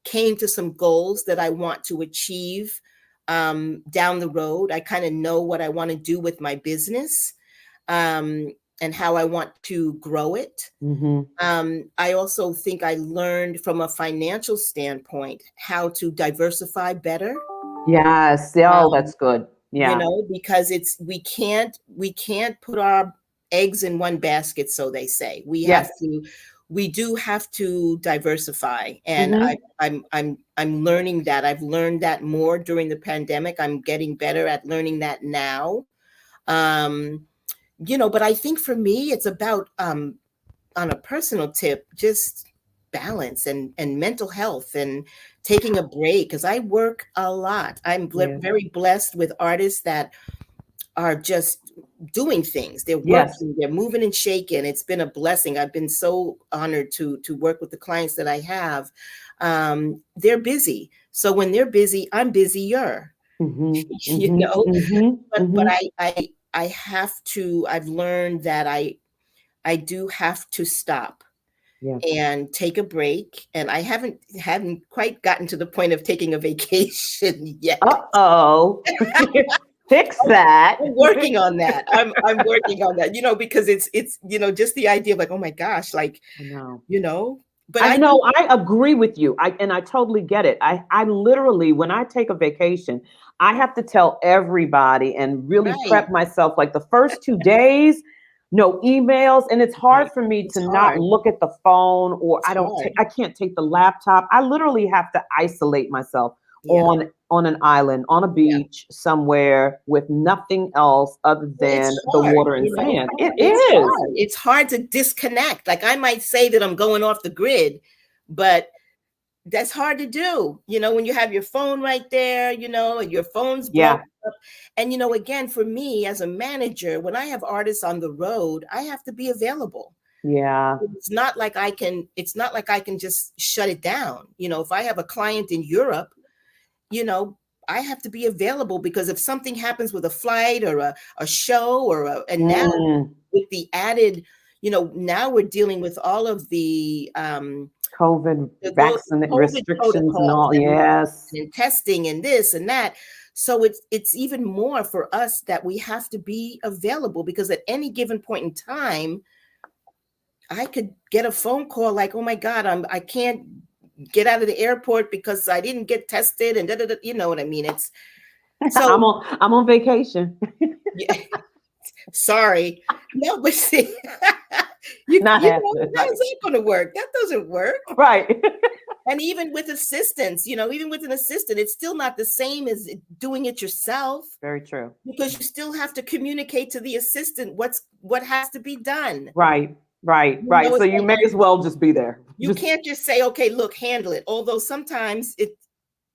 [SPEAKER 3] came to some goals that I want to achieve down the road. I kind of know what I want to do with my business, and how I want to grow it. I also think I learned from a financial standpoint how to diversify better.
[SPEAKER 2] Yes. Oh, that's good. Yeah.
[SPEAKER 3] Because we can't put our eggs in one basket, so they say.
[SPEAKER 2] Yes.
[SPEAKER 3] We do have to diversify, and
[SPEAKER 2] Mm-hmm.
[SPEAKER 3] I'm learning that. I've learned that more during the pandemic. I'm getting better at learning that now. But I think for me, it's about, on a personal tip, just balance and mental health and taking a break, because I work a lot. I'm
[SPEAKER 2] Yeah.
[SPEAKER 3] very blessed with artists that are just doing things. They're
[SPEAKER 2] Yes.
[SPEAKER 3] working, they're moving and shaking. It's been a blessing. I've been so honored to work with the clients that I have. They're busy. So when they're busy, I'm busier.
[SPEAKER 2] Mm-hmm.
[SPEAKER 3] you
[SPEAKER 2] Mm-hmm.
[SPEAKER 3] know,
[SPEAKER 2] Mm-hmm.
[SPEAKER 3] but
[SPEAKER 2] Mm-hmm.
[SPEAKER 3] I have to, I've learned that I do have to stop
[SPEAKER 2] Yeah.
[SPEAKER 3] and take a break. And I haven't quite gotten to the point of taking a vacation yet.
[SPEAKER 2] Uh-oh. Fix that.
[SPEAKER 3] I'm working on that. I'm working on that, because it's just the idea of like, oh my gosh, like,
[SPEAKER 2] I know.
[SPEAKER 3] but
[SPEAKER 2] I know, I agree with you. I totally get it. I literally, when I take a vacation, I have to tell everybody and really
[SPEAKER 3] Right.
[SPEAKER 2] prep myself. Like the first 2 days, no emails, and it's hard
[SPEAKER 3] Right.
[SPEAKER 2] for me
[SPEAKER 3] It's
[SPEAKER 2] to
[SPEAKER 3] hard.
[SPEAKER 2] not look at the phone, or
[SPEAKER 3] It's hard.
[SPEAKER 2] I can't take the laptop. I literally have to isolate myself on an island, on a beach somewhere with nothing else other than
[SPEAKER 3] It's
[SPEAKER 2] the
[SPEAKER 3] hard,
[SPEAKER 2] water and sand. It
[SPEAKER 3] it's
[SPEAKER 2] is.
[SPEAKER 3] hard. It's hard to disconnect. Like, I might say that I'm going off the grid, but that's hard to do, when you have your phone right there, and your phone's blowing up. And, again, for me as a manager, when I have artists on the road, I have to be available.
[SPEAKER 2] Yeah.
[SPEAKER 3] It's not like I can just shut it down. If I have a client in Europe, I have to be available, because if something happens with a flight or a show and now with the added, now we're dealing with all of the
[SPEAKER 2] COVID vaccine restrictions and all. Yes.
[SPEAKER 3] And testing and this and that. So it's even more for us that we have to be available, because at any given point in time, I could get a phone call like, oh my God, I can't get out of the airport because I didn't get tested, and you know what I mean? It's so
[SPEAKER 2] I'm on vacation.
[SPEAKER 3] Yeah. Sorry. No, but see, how's that going to work? That doesn't work.
[SPEAKER 2] Right.
[SPEAKER 3] And even with assistance, even with an assistant, it's still not the same as doing it yourself.
[SPEAKER 2] Very true.
[SPEAKER 3] Because you still have to communicate to the assistant what has to be done.
[SPEAKER 2] Right. So you may as well just be there.
[SPEAKER 3] You can't just say, okay, look, handle it. Although sometimes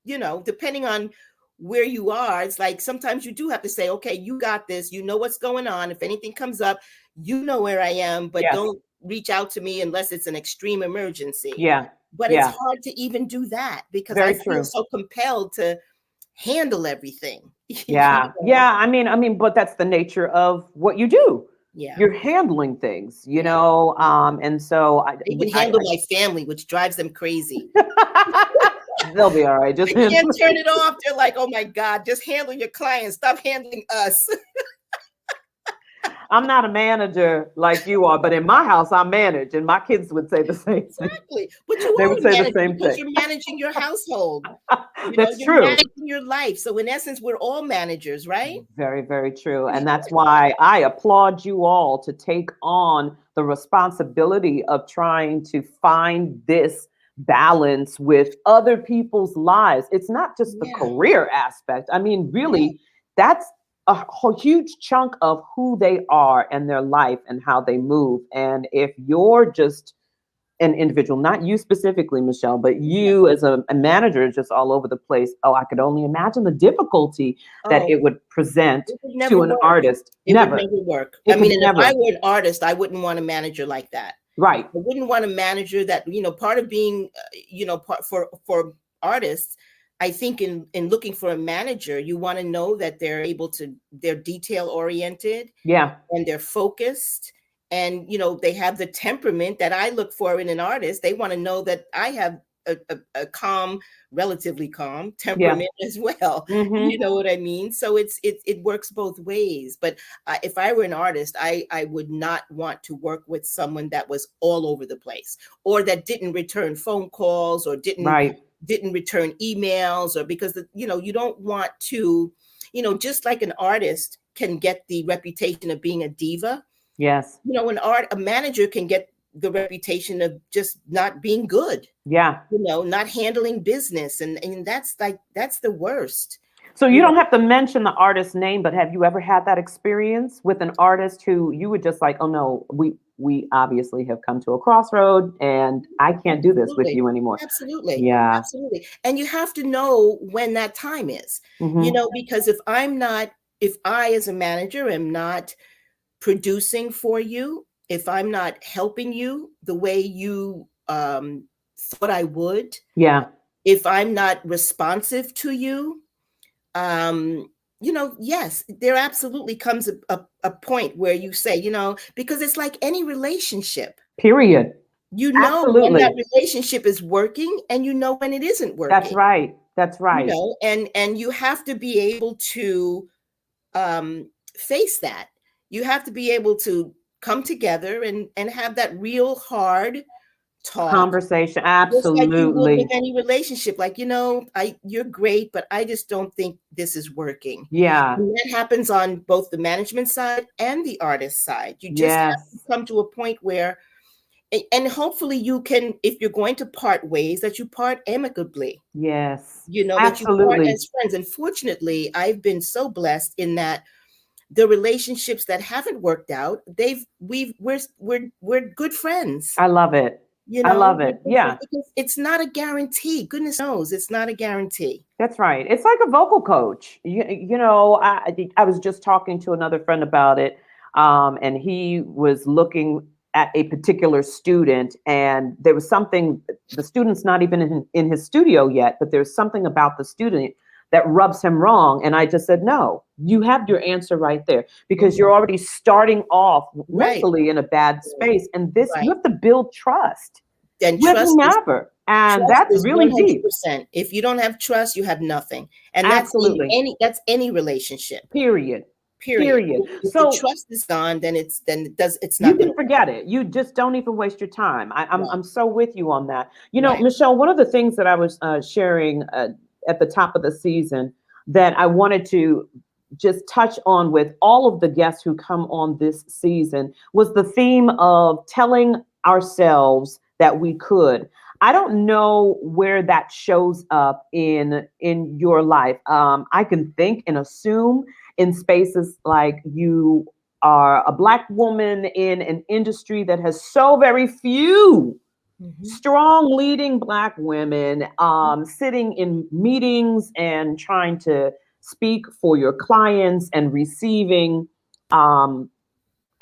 [SPEAKER 3] depending on where you are, it's like sometimes you do have to say, okay, you got this, what's going on. If anything comes up, where I am, but don't reach out to me unless it's an extreme emergency.
[SPEAKER 2] Yeah.
[SPEAKER 3] But it's hard to even do that, because I feel so compelled to handle everything.
[SPEAKER 2] Yeah. I mean, but that's the nature of what you do.
[SPEAKER 3] Yeah.
[SPEAKER 2] You're handling things, and so
[SPEAKER 3] they can handle my family, which drives them crazy.
[SPEAKER 2] They'll be all right.
[SPEAKER 3] Just can't turn it off. They're like, oh my God, just handle your clients. Stop handling us.
[SPEAKER 2] I'm not a manager like you are, but in my house, I manage, and my kids would say the same thing.
[SPEAKER 3] Exactly. But they would say the same thing. You're managing your household.
[SPEAKER 2] That's
[SPEAKER 3] you're
[SPEAKER 2] true.
[SPEAKER 3] Managing your life. So in essence, we're all managers, right?
[SPEAKER 2] Very, very true. And that's why I applaud you all to take on the responsibility of trying to find this balance with other people's lives. It's not just the career aspect. I mean, really, that's a whole huge chunk of who they are and their life and how they move. And if you're just an individual, not you specifically, Michelle, but you as a manager just all over the place, I could only imagine the difficulty that it would present to an artist.
[SPEAKER 3] It would never work. If I were an artist, I wouldn't want a manager like that.
[SPEAKER 2] Right.
[SPEAKER 3] I wouldn't want a manager that, part of being, for artists, I think in looking for a manager, you want to know that they're detail oriented.
[SPEAKER 2] Yeah.
[SPEAKER 3] And they're focused, and, they have the temperament that I look for in an artist. They want to know that I have a calm, relatively calm temperament as well.
[SPEAKER 2] Mm-hmm.
[SPEAKER 3] You know what I mean? So it works both ways. But if I were an artist, I would not want to work with someone that was all over the place, or that didn't return phone calls, or didn't return emails, or because you don't want to, just like an artist can get the reputation of being a diva.
[SPEAKER 2] Yes.
[SPEAKER 3] A manager can get the reputation of just not being good.
[SPEAKER 2] Yeah.
[SPEAKER 3] Not handling business. And that's the worst.
[SPEAKER 2] So you don't have to mention the artist's name, but have you ever had that experience with an artist who you would just like, oh no, we obviously have come to a crossroad and I can't do this with you anymore.
[SPEAKER 3] Absolutely.
[SPEAKER 2] Yeah.
[SPEAKER 3] Absolutely. And you have to know when that time is, because if I as a manager am not producing for you, if I'm not helping you the way you thought I would, if I'm not responsive to you, yes, there absolutely comes a point where you say, because it's like any relationship.
[SPEAKER 2] Period.
[SPEAKER 3] When that relationship is working, and when it isn't working.
[SPEAKER 2] That's right. That's right.
[SPEAKER 3] And you have to be able to face that. You have to be able to come together and have that real hard talk
[SPEAKER 2] conversation. Absolutely.
[SPEAKER 3] Just like you would with any relationship. Like, you're great, but I just don't think this is working.
[SPEAKER 2] Yeah.
[SPEAKER 3] And that happens on both the management side and the artist side. You just have to come to a point where and hopefully you can, if you're going to part ways, that you part amicably.
[SPEAKER 2] Yes,
[SPEAKER 3] That you part
[SPEAKER 2] absolutely.
[SPEAKER 3] as friends. And fortunately, I've been so blessed in that the relationships that haven't worked out, we're good friends.
[SPEAKER 2] I love it. I love it. Yeah.
[SPEAKER 3] Because it's not a guarantee. Goodness knows it's not a guarantee.
[SPEAKER 2] That's right. It's like a vocal coach. I was just talking to another friend about it, and he was looking at a particular student, and there was something. The student's not even in his studio yet, but there's something about the student that rubs him wrong. And I just said, no, you have your answer right there because you're already starting off mentally in a bad space, and you have to build trust.
[SPEAKER 3] And
[SPEAKER 2] with
[SPEAKER 3] trust
[SPEAKER 2] whomever. And that's really deep.
[SPEAKER 3] 100%. If you don't have trust, you have nothing. And
[SPEAKER 2] Absolutely.
[SPEAKER 3] that's any relationship.
[SPEAKER 2] Period.
[SPEAKER 3] If
[SPEAKER 2] So
[SPEAKER 3] the trust is gone, then it's not.
[SPEAKER 2] You can forget it. You just don't even waste your time. I'm so with you on that. Michelle, one of the things that I was sharing at the top of the season that I wanted to just touch on with all of the guests who come on this season was the theme of telling ourselves that we could. I don't know where that shows up in your life. I can think and assume in spaces like you are a Black woman in an industry that has so very few strong leading Black women sitting in meetings and trying to speak for your clients and receiving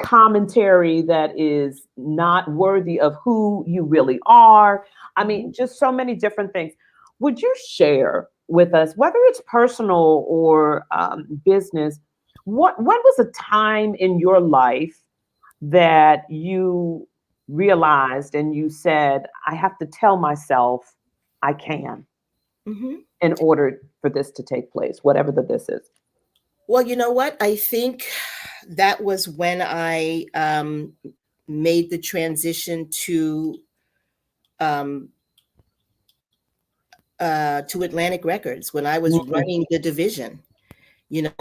[SPEAKER 2] commentary that is not worthy of who you really are. I mean, just so many different things. Would you share with us, whether it's personal or business, when was a time in your life that you realized and you said, I have to tell myself I can in order for this to take place, whatever this is?
[SPEAKER 3] Well, you know what? I think that was when I made the transition to Atlantic Records when I was running the division.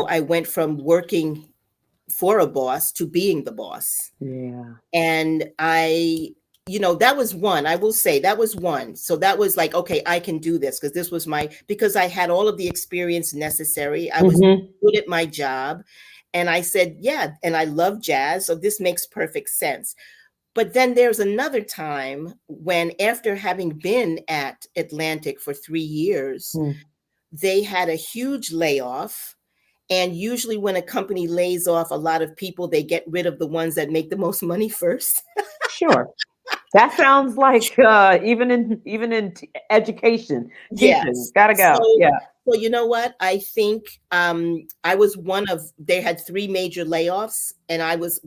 [SPEAKER 3] I went from working for a boss to being the boss.
[SPEAKER 2] Yeah.
[SPEAKER 3] And that was one. I will say that was one. So that was like, okay, I can do this because I had all of the experience necessary. I was good at my job. And I said, yeah, and I love jazz. So this makes perfect sense. But then there's another time when, after having been at Atlantic for 3 years, they had a huge layoff. And usually when a company lays off a lot of people, they get rid of the ones that make the most money first.
[SPEAKER 2] Sure. That sounds like even in education, teaching, gotta go.
[SPEAKER 3] So you know what? I think I was they had 3 major layoffs, and I was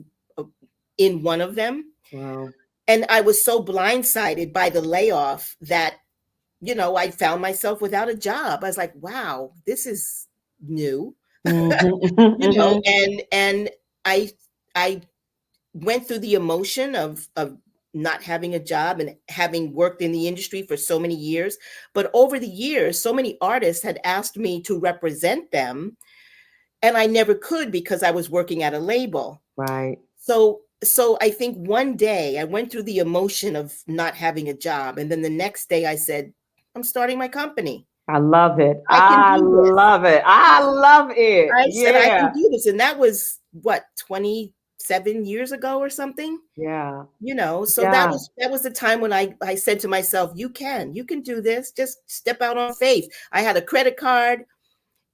[SPEAKER 3] in one of them.
[SPEAKER 2] Wow.
[SPEAKER 3] And I was so blindsided by the layoff that, I found myself without a job. I was like, wow, this is new. And I went through the emotion of not having a job and having worked in the industry for so many years. But over the years, so many artists had asked me to represent them, and I never could because I was working at a label.
[SPEAKER 2] Right.
[SPEAKER 3] So I think one day I went through the emotion of not having a job, and then the next day I said, I'm starting my company.
[SPEAKER 2] I love it. I love it. I
[SPEAKER 3] said, I can do this. And that was 27 years ago or something.
[SPEAKER 2] Yeah.
[SPEAKER 3] So that was the time when I said to myself, you can do this. Just step out on faith. I had a credit card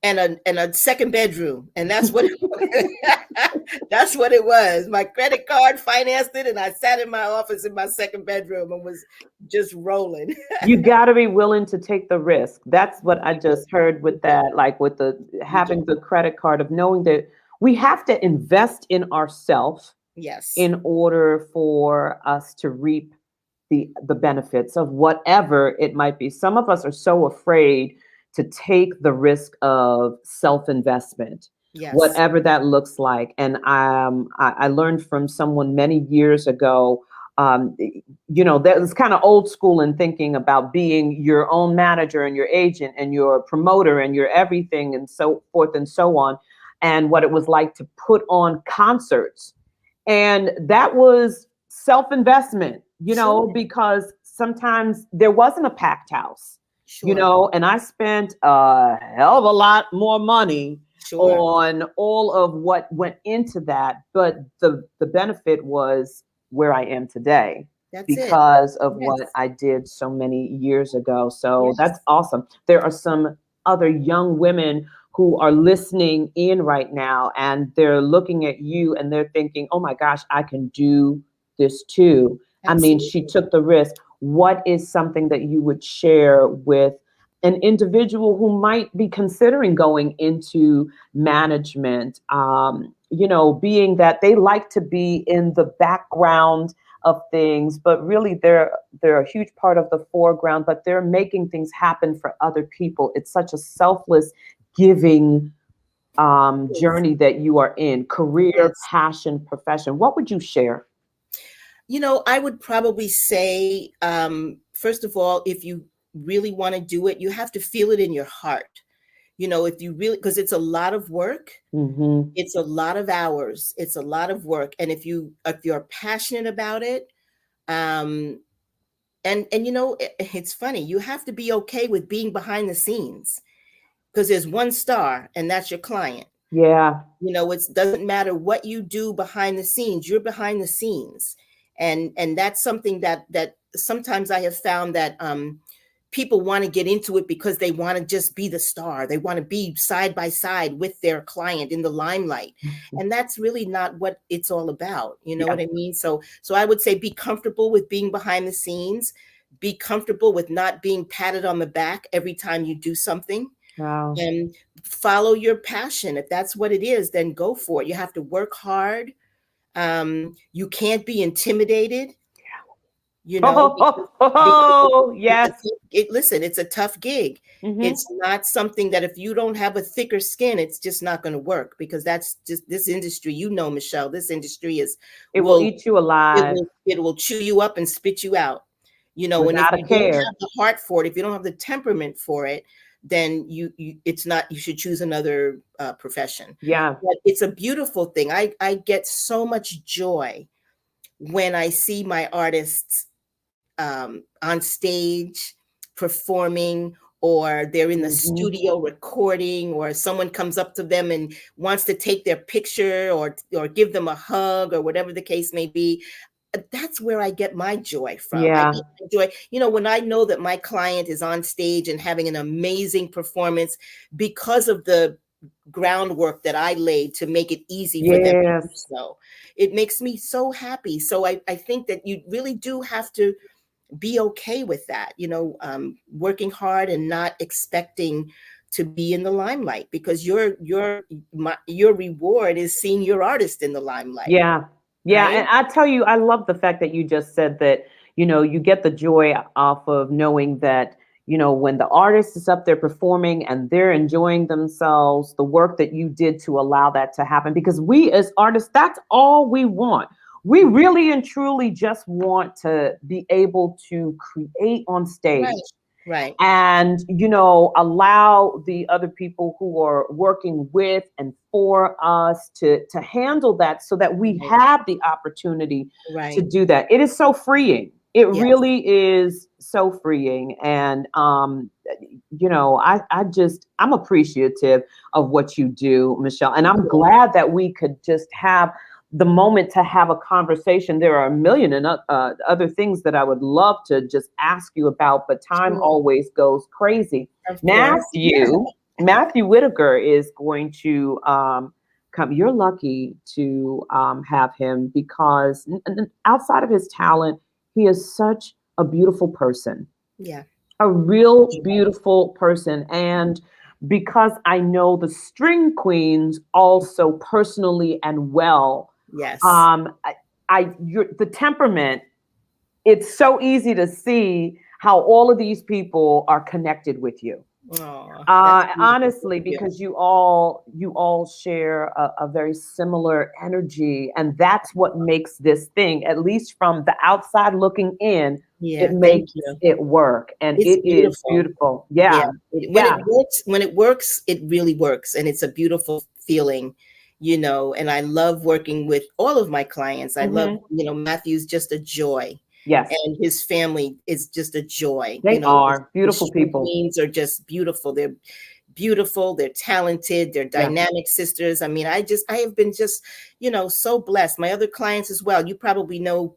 [SPEAKER 3] and a second bedroom. And that's what it was. That's what it was. My credit card financed it, and I sat in my office in my second bedroom and was just rolling.
[SPEAKER 2] You got to be willing to take the risk. That's what I just heard with that, like with having the credit card, of knowing that we have to invest in ourselves.
[SPEAKER 3] Yes.
[SPEAKER 2] In order for us to reap the benefits of whatever it might be. Some of us are so afraid to take the risk of self-investment, whatever that looks like. And I learned from someone many years ago, that was kind of old school in thinking about being your own manager and your agent and your promoter and your everything and so forth and so on, and what it was like to put on concerts. And that was self-investment.
[SPEAKER 3] Sure.
[SPEAKER 2] because sometimes there wasn't a packed house,
[SPEAKER 3] Sure.
[SPEAKER 2] and I spent a hell of a lot more money
[SPEAKER 3] Sure.
[SPEAKER 2] on all of what went into that. But the benefit was where I am today
[SPEAKER 3] That's it.
[SPEAKER 2] because of what
[SPEAKER 3] Yes.
[SPEAKER 2] I did so many years ago. So that's
[SPEAKER 3] Yes.
[SPEAKER 2] awesome. There are some other young women who are listening in right now and they're looking at you and they're thinking, oh my gosh, I can do this too. I mean, she
[SPEAKER 3] Absolutely.
[SPEAKER 2] took the risk. What is something that you would share with an individual who might be considering going into management? Being that they like to be in the background of things, but really they're a huge part of the foreground, but they're making things happen for other people. It's such a selfless giving
[SPEAKER 3] Yes.
[SPEAKER 2] journey that you are in, career,
[SPEAKER 3] Yes.
[SPEAKER 2] passion, profession. What would you share?
[SPEAKER 3] I would probably say, first of all, if you really want to do it, you have to feel it in your heart. If you really, because it's a lot of work,
[SPEAKER 2] Mm-hmm.
[SPEAKER 3] it's a lot of hours, it's a lot of work. And if you're passionate about it, um, and it's funny, you have to be okay with being behind the scenes because there's one star, and that's your client.
[SPEAKER 2] Yeah.
[SPEAKER 3] It doesn't matter what you do behind the scenes, you're behind the scenes. And that's something that sometimes I have found that people want to get into it because they want to just be the star, they want to be side by side with their client in the limelight, and that's really not what it's all about. You know
[SPEAKER 2] Yeah.
[SPEAKER 3] what I mean? So I would say be comfortable with being behind the scenes, be comfortable with not being patted on the back every time you do something,
[SPEAKER 2] Wow.
[SPEAKER 3] and follow your passion. If that's what it is, then go for it. You have to work hard. You can't be intimidated, because, it's
[SPEAKER 2] Yes.
[SPEAKER 3] listen, it's a tough gig.
[SPEAKER 2] Mm-hmm.
[SPEAKER 3] It's not something that if you don't have a thicker skin, it's just not going to work, because that's just this industry, Michelle, this industry
[SPEAKER 2] It will
[SPEAKER 3] will
[SPEAKER 2] eat you alive
[SPEAKER 3] it will chew you up and spit you out. And if
[SPEAKER 2] without a
[SPEAKER 3] you don't
[SPEAKER 2] care.
[SPEAKER 3] have the heart for it, if you don't have the temperament for it, then it's not, you should choose another profession.
[SPEAKER 2] Yeah.
[SPEAKER 3] But it's a beautiful thing. I get so much joy when I see my artists on stage performing, or they're in the
[SPEAKER 2] Mm-hmm.
[SPEAKER 3] studio recording, or someone comes up to them and wants to take their picture, or give them a hug, or whatever the case may be. That's where I get my joy from. I
[SPEAKER 2] Yeah.
[SPEAKER 3] get my joy, when I know that my client is on stage and having an amazing performance because of the groundwork that I laid to make it easy for them to do
[SPEAKER 2] Yes.
[SPEAKER 3] so. It makes me so happy. So I think that you really do have to be okay with that, working hard and not expecting to be in the limelight, because your reward is seeing your artist in the limelight,
[SPEAKER 2] Yeah. Yeah.
[SPEAKER 3] right?
[SPEAKER 2] And I tell you, I love the fact that you just said that, you get the joy off of knowing that, when the artist is up there performing and they're enjoying themselves, the work that you did to allow that to happen. Because we as artists, that's all we want. We really and truly just want to be able to create on stage
[SPEAKER 3] Right, right,
[SPEAKER 2] and allow the other people who are working with and for us to handle that so that we
[SPEAKER 3] right,
[SPEAKER 2] have the opportunity to
[SPEAKER 3] right.
[SPEAKER 2] do that. It is so freeing. It
[SPEAKER 3] Yes,
[SPEAKER 2] really is so freeing. And I'm appreciative of what you do, Michelle, and I'm glad that we could just have the moment to have a conversation. There are a million and other things that I would love to just ask you about, but time
[SPEAKER 3] sure,
[SPEAKER 2] always goes crazy.
[SPEAKER 3] of course.
[SPEAKER 2] Matthew Whitaker is going to come. You're lucky to have him because outside of his talent, he is such a beautiful person,
[SPEAKER 3] Yeah,
[SPEAKER 2] a real beautiful person. And because I know the string queens also personally and well,
[SPEAKER 3] yes.
[SPEAKER 2] the temperament, it's so easy to see how all of these people are connected with you.
[SPEAKER 3] Oh, that's beautiful.
[SPEAKER 2] Honestly,
[SPEAKER 3] Thank you.
[SPEAKER 2] because you all share a very similar energy, and that's what makes this thing, at least from the outside looking in, it
[SPEAKER 3] Yeah, thank
[SPEAKER 2] makes
[SPEAKER 3] you.
[SPEAKER 2] it work, and
[SPEAKER 3] It's
[SPEAKER 2] it is
[SPEAKER 3] beautiful.
[SPEAKER 2] beautiful.
[SPEAKER 3] Yeah.
[SPEAKER 2] Yeah,
[SPEAKER 3] When it
[SPEAKER 2] yeah.
[SPEAKER 3] works, it really works. And it's a beautiful feeling, and I love working with all of my clients. I love,
[SPEAKER 2] Hmm.
[SPEAKER 3] Matthew's just a joy.
[SPEAKER 2] Yes.
[SPEAKER 3] And his family is just a joy.
[SPEAKER 2] They are beautiful
[SPEAKER 3] The
[SPEAKER 2] people.
[SPEAKER 3] Queens are just beautiful. They're beautiful. They're talented. They're
[SPEAKER 2] Yeah.
[SPEAKER 3] dynamic sisters. I mean, I have been just, so blessed. My other clients as well. You probably know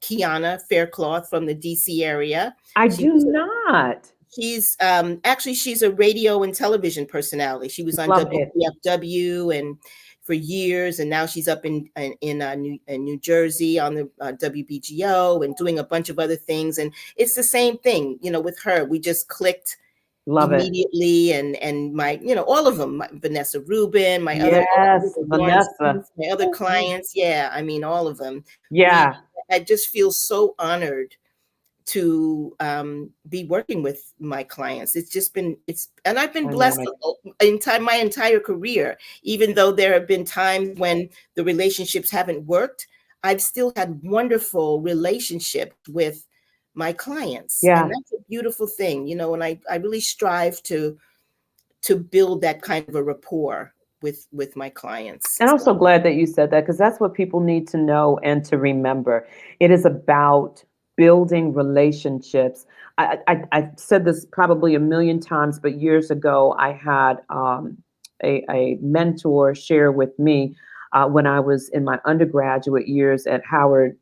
[SPEAKER 3] Kiana Faircloth from the DC area.
[SPEAKER 2] I do not.
[SPEAKER 3] She's actually she's a radio and television personality. She was on
[SPEAKER 2] Love it.
[SPEAKER 3] WPFW and for years, and now she's up in New Jersey on the WBGO and doing a bunch of other things. And it's the same thing, with her. We just clicked
[SPEAKER 2] Love it.
[SPEAKER 3] immediately, and my, all of them, Vanessa Rubin, my
[SPEAKER 2] Yes, Vanessa.
[SPEAKER 3] my other clients. Yeah, I mean, all of them.
[SPEAKER 2] Yeah.
[SPEAKER 3] I just feel so honored to be working with my clients. It's just been, and I've been blessed my entire career, even though there have been times when the relationships haven't worked. I've still had wonderful relationships with my clients.
[SPEAKER 2] Yeah.
[SPEAKER 3] And that's a beautiful thing, and I really strive to build that kind of a rapport with my clients.
[SPEAKER 2] And I'm so glad that you said that, because that's what people need to know and to remember. It is about building relationships. I said this probably a million times, but years ago, I had a mentor share with me when I was in my undergraduate years at Howard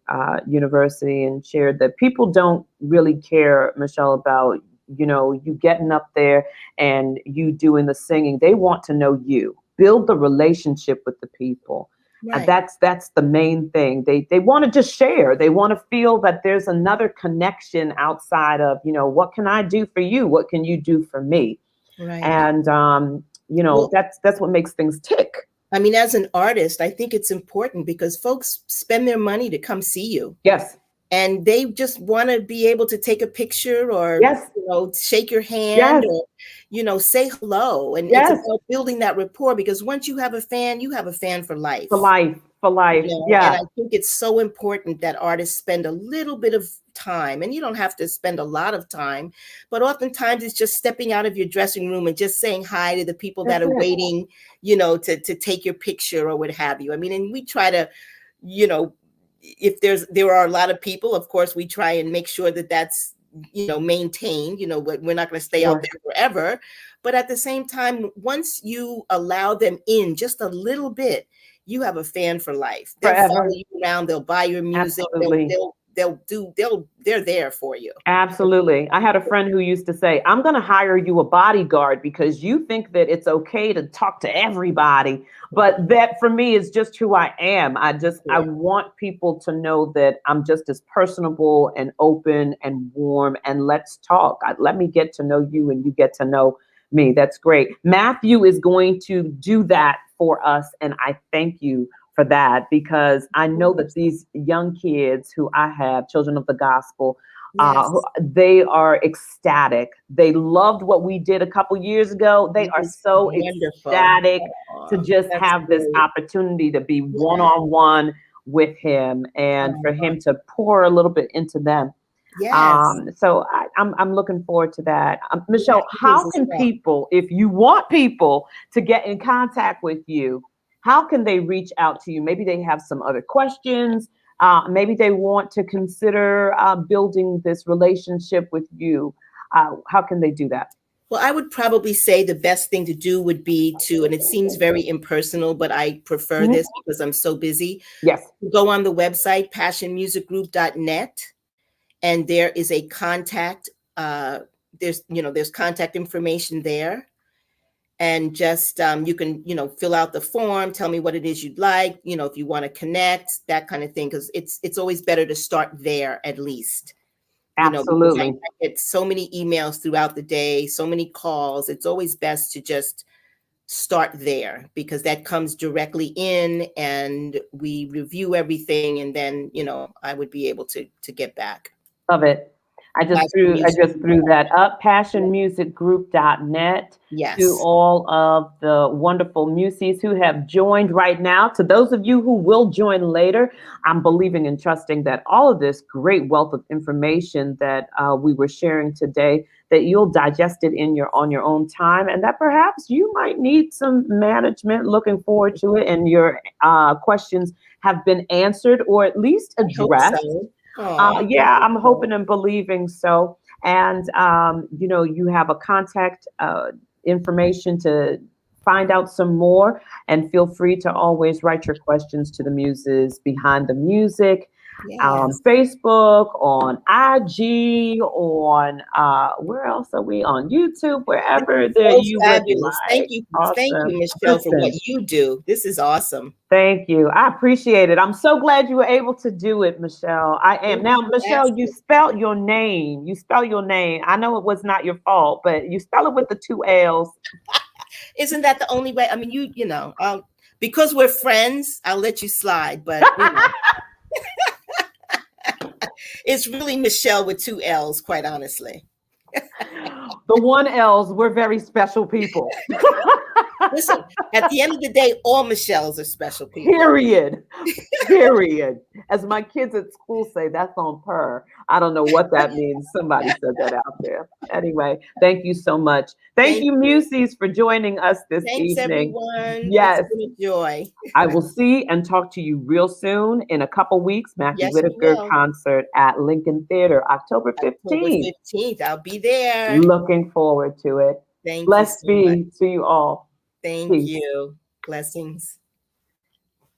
[SPEAKER 2] University, and shared that people don't really care, Michelle, about you getting up there and you doing the singing. They want to know you. Build the relationship with the people.
[SPEAKER 3] Right.
[SPEAKER 2] That's the main thing. They want to just share. They want to feel that there's another connection outside of, what can I do for you? What can you do for me?
[SPEAKER 3] Right.
[SPEAKER 2] And that's what makes things tick.
[SPEAKER 3] I mean, as an artist, I think it's important because folks spend their money to come see you.
[SPEAKER 2] Yes.
[SPEAKER 3] And they just want to be able to take a picture or,
[SPEAKER 2] yes.
[SPEAKER 3] Shake your hand,
[SPEAKER 2] yes.
[SPEAKER 3] or, say hello. And
[SPEAKER 2] yes.
[SPEAKER 3] it's about building that rapport, because once you have a fan for life.
[SPEAKER 2] For life. Yeah.
[SPEAKER 3] And I think it's so important that artists spend a little bit of time, and you don't have to spend a lot of time, but oftentimes it's just stepping out of your dressing room and just saying hi to the people that are waiting, to take your picture or what have you. I mean, and we try to, if there are a lot of people, of course, we try and make sure that that's, maintained, we're not going to stay out there forever. But at the same time, once you allow them in just a little bit, you have a fan for life. They'll follow you around. They'll buy your music. They're there for you.
[SPEAKER 2] Absolutely. I had a friend who used to say, I'm going to hire you a bodyguard because you think that it's okay to talk to everybody. But that for me is just who I am. I want people to know that I'm just as personable and open and warm, and let's talk. Let me get to know you and you get to know me. That's great. Matthew is going to do that for us. And I thank you for that, because I know that these young kids who I have, children of the gospel, they are ecstatic. They loved what we did a couple years ago. They are so ecstatic to just have this opportunity to be one-on-one with him, and for him to pour a little bit into them. So I'm looking forward to that. Michelle, how can people, if you want people to get in contact with you, how can they reach out to you? Maybe they have some other questions. Maybe they want to consider building this relationship with you. How can they do that?
[SPEAKER 3] Well, I would probably say the best thing to do would be to, and it seems very impersonal, but I prefer this because I'm so busy.
[SPEAKER 2] Yes.
[SPEAKER 3] Go on the website, passionmusicgroup.net, and there is a contact. There's contact information there. And just you can, fill out the form, tell me what it is you'd like, if you want to connect, that kind of thing, because it's always better to start there at least.
[SPEAKER 2] Absolutely.
[SPEAKER 3] I get so many emails throughout the day, so many calls. It's always best to just start there, because that comes directly in and we review everything, and then I would be able to get back.
[SPEAKER 2] Love it. I just threw that up, passionmusicgroup.net.
[SPEAKER 3] Yes.
[SPEAKER 2] To all of the wonderful Musies who have joined right now. To those of you who will join later, I'm believing and trusting that all of this great wealth of information that we were sharing today, that you'll digest it on your own time, and that perhaps you might need some management. Looking forward to it, and your questions have been answered or at least addressed.
[SPEAKER 3] Oh,
[SPEAKER 2] Yeah, I'm hoping and believing so. And you have a contact information to find out some more. And feel free to always write your questions to the Muses Behind the Music.
[SPEAKER 3] yes.
[SPEAKER 2] Facebook, on IG, on where else are we on YouTube? Wherever there
[SPEAKER 3] So
[SPEAKER 2] you would
[SPEAKER 3] fabulous.
[SPEAKER 2] like.
[SPEAKER 3] Thank
[SPEAKER 2] Awesome.
[SPEAKER 3] you, Michelle, for what
[SPEAKER 2] Listen,
[SPEAKER 3] you do. This is awesome.
[SPEAKER 2] thank you. I appreciate it. I'm so glad you were able to do it, Michelle. I am.
[SPEAKER 3] Thank
[SPEAKER 2] Now,
[SPEAKER 3] you for
[SPEAKER 2] Michelle, you
[SPEAKER 3] asking.
[SPEAKER 2] spelled your name. You spell your name. I know it was not your fault, but you spell it with the two L's.
[SPEAKER 3] Isn't that the only way? I mean, because we're friends, I'll let you slide, but it's really Michelle with two L's, quite honestly.
[SPEAKER 2] The one L's, we're very special people.
[SPEAKER 3] Listen, at the end of the day, all Michelles are special people.
[SPEAKER 2] Period. Period. As my kids at school say, that's on per. I don't know what that means. Somebody said that out there. Anyway, thank you so much. Thank you, Musies, for joining us this
[SPEAKER 3] Thanks,
[SPEAKER 2] evening.
[SPEAKER 3] everyone.
[SPEAKER 2] Yes.
[SPEAKER 3] It's been a joy.
[SPEAKER 2] I will see and talk to you real soon. In a couple weeks, Matthew
[SPEAKER 3] Yes, you
[SPEAKER 2] Whitaker
[SPEAKER 3] will.
[SPEAKER 2] concert at Lincoln Theater, October
[SPEAKER 3] October
[SPEAKER 2] 15th.
[SPEAKER 3] 15th. I'll be there.
[SPEAKER 2] Looking forward to it.
[SPEAKER 3] Thank you
[SPEAKER 2] Blessed
[SPEAKER 3] so much.
[SPEAKER 2] be to you all.
[SPEAKER 3] Thank
[SPEAKER 2] Peace.
[SPEAKER 3] you. Blessings.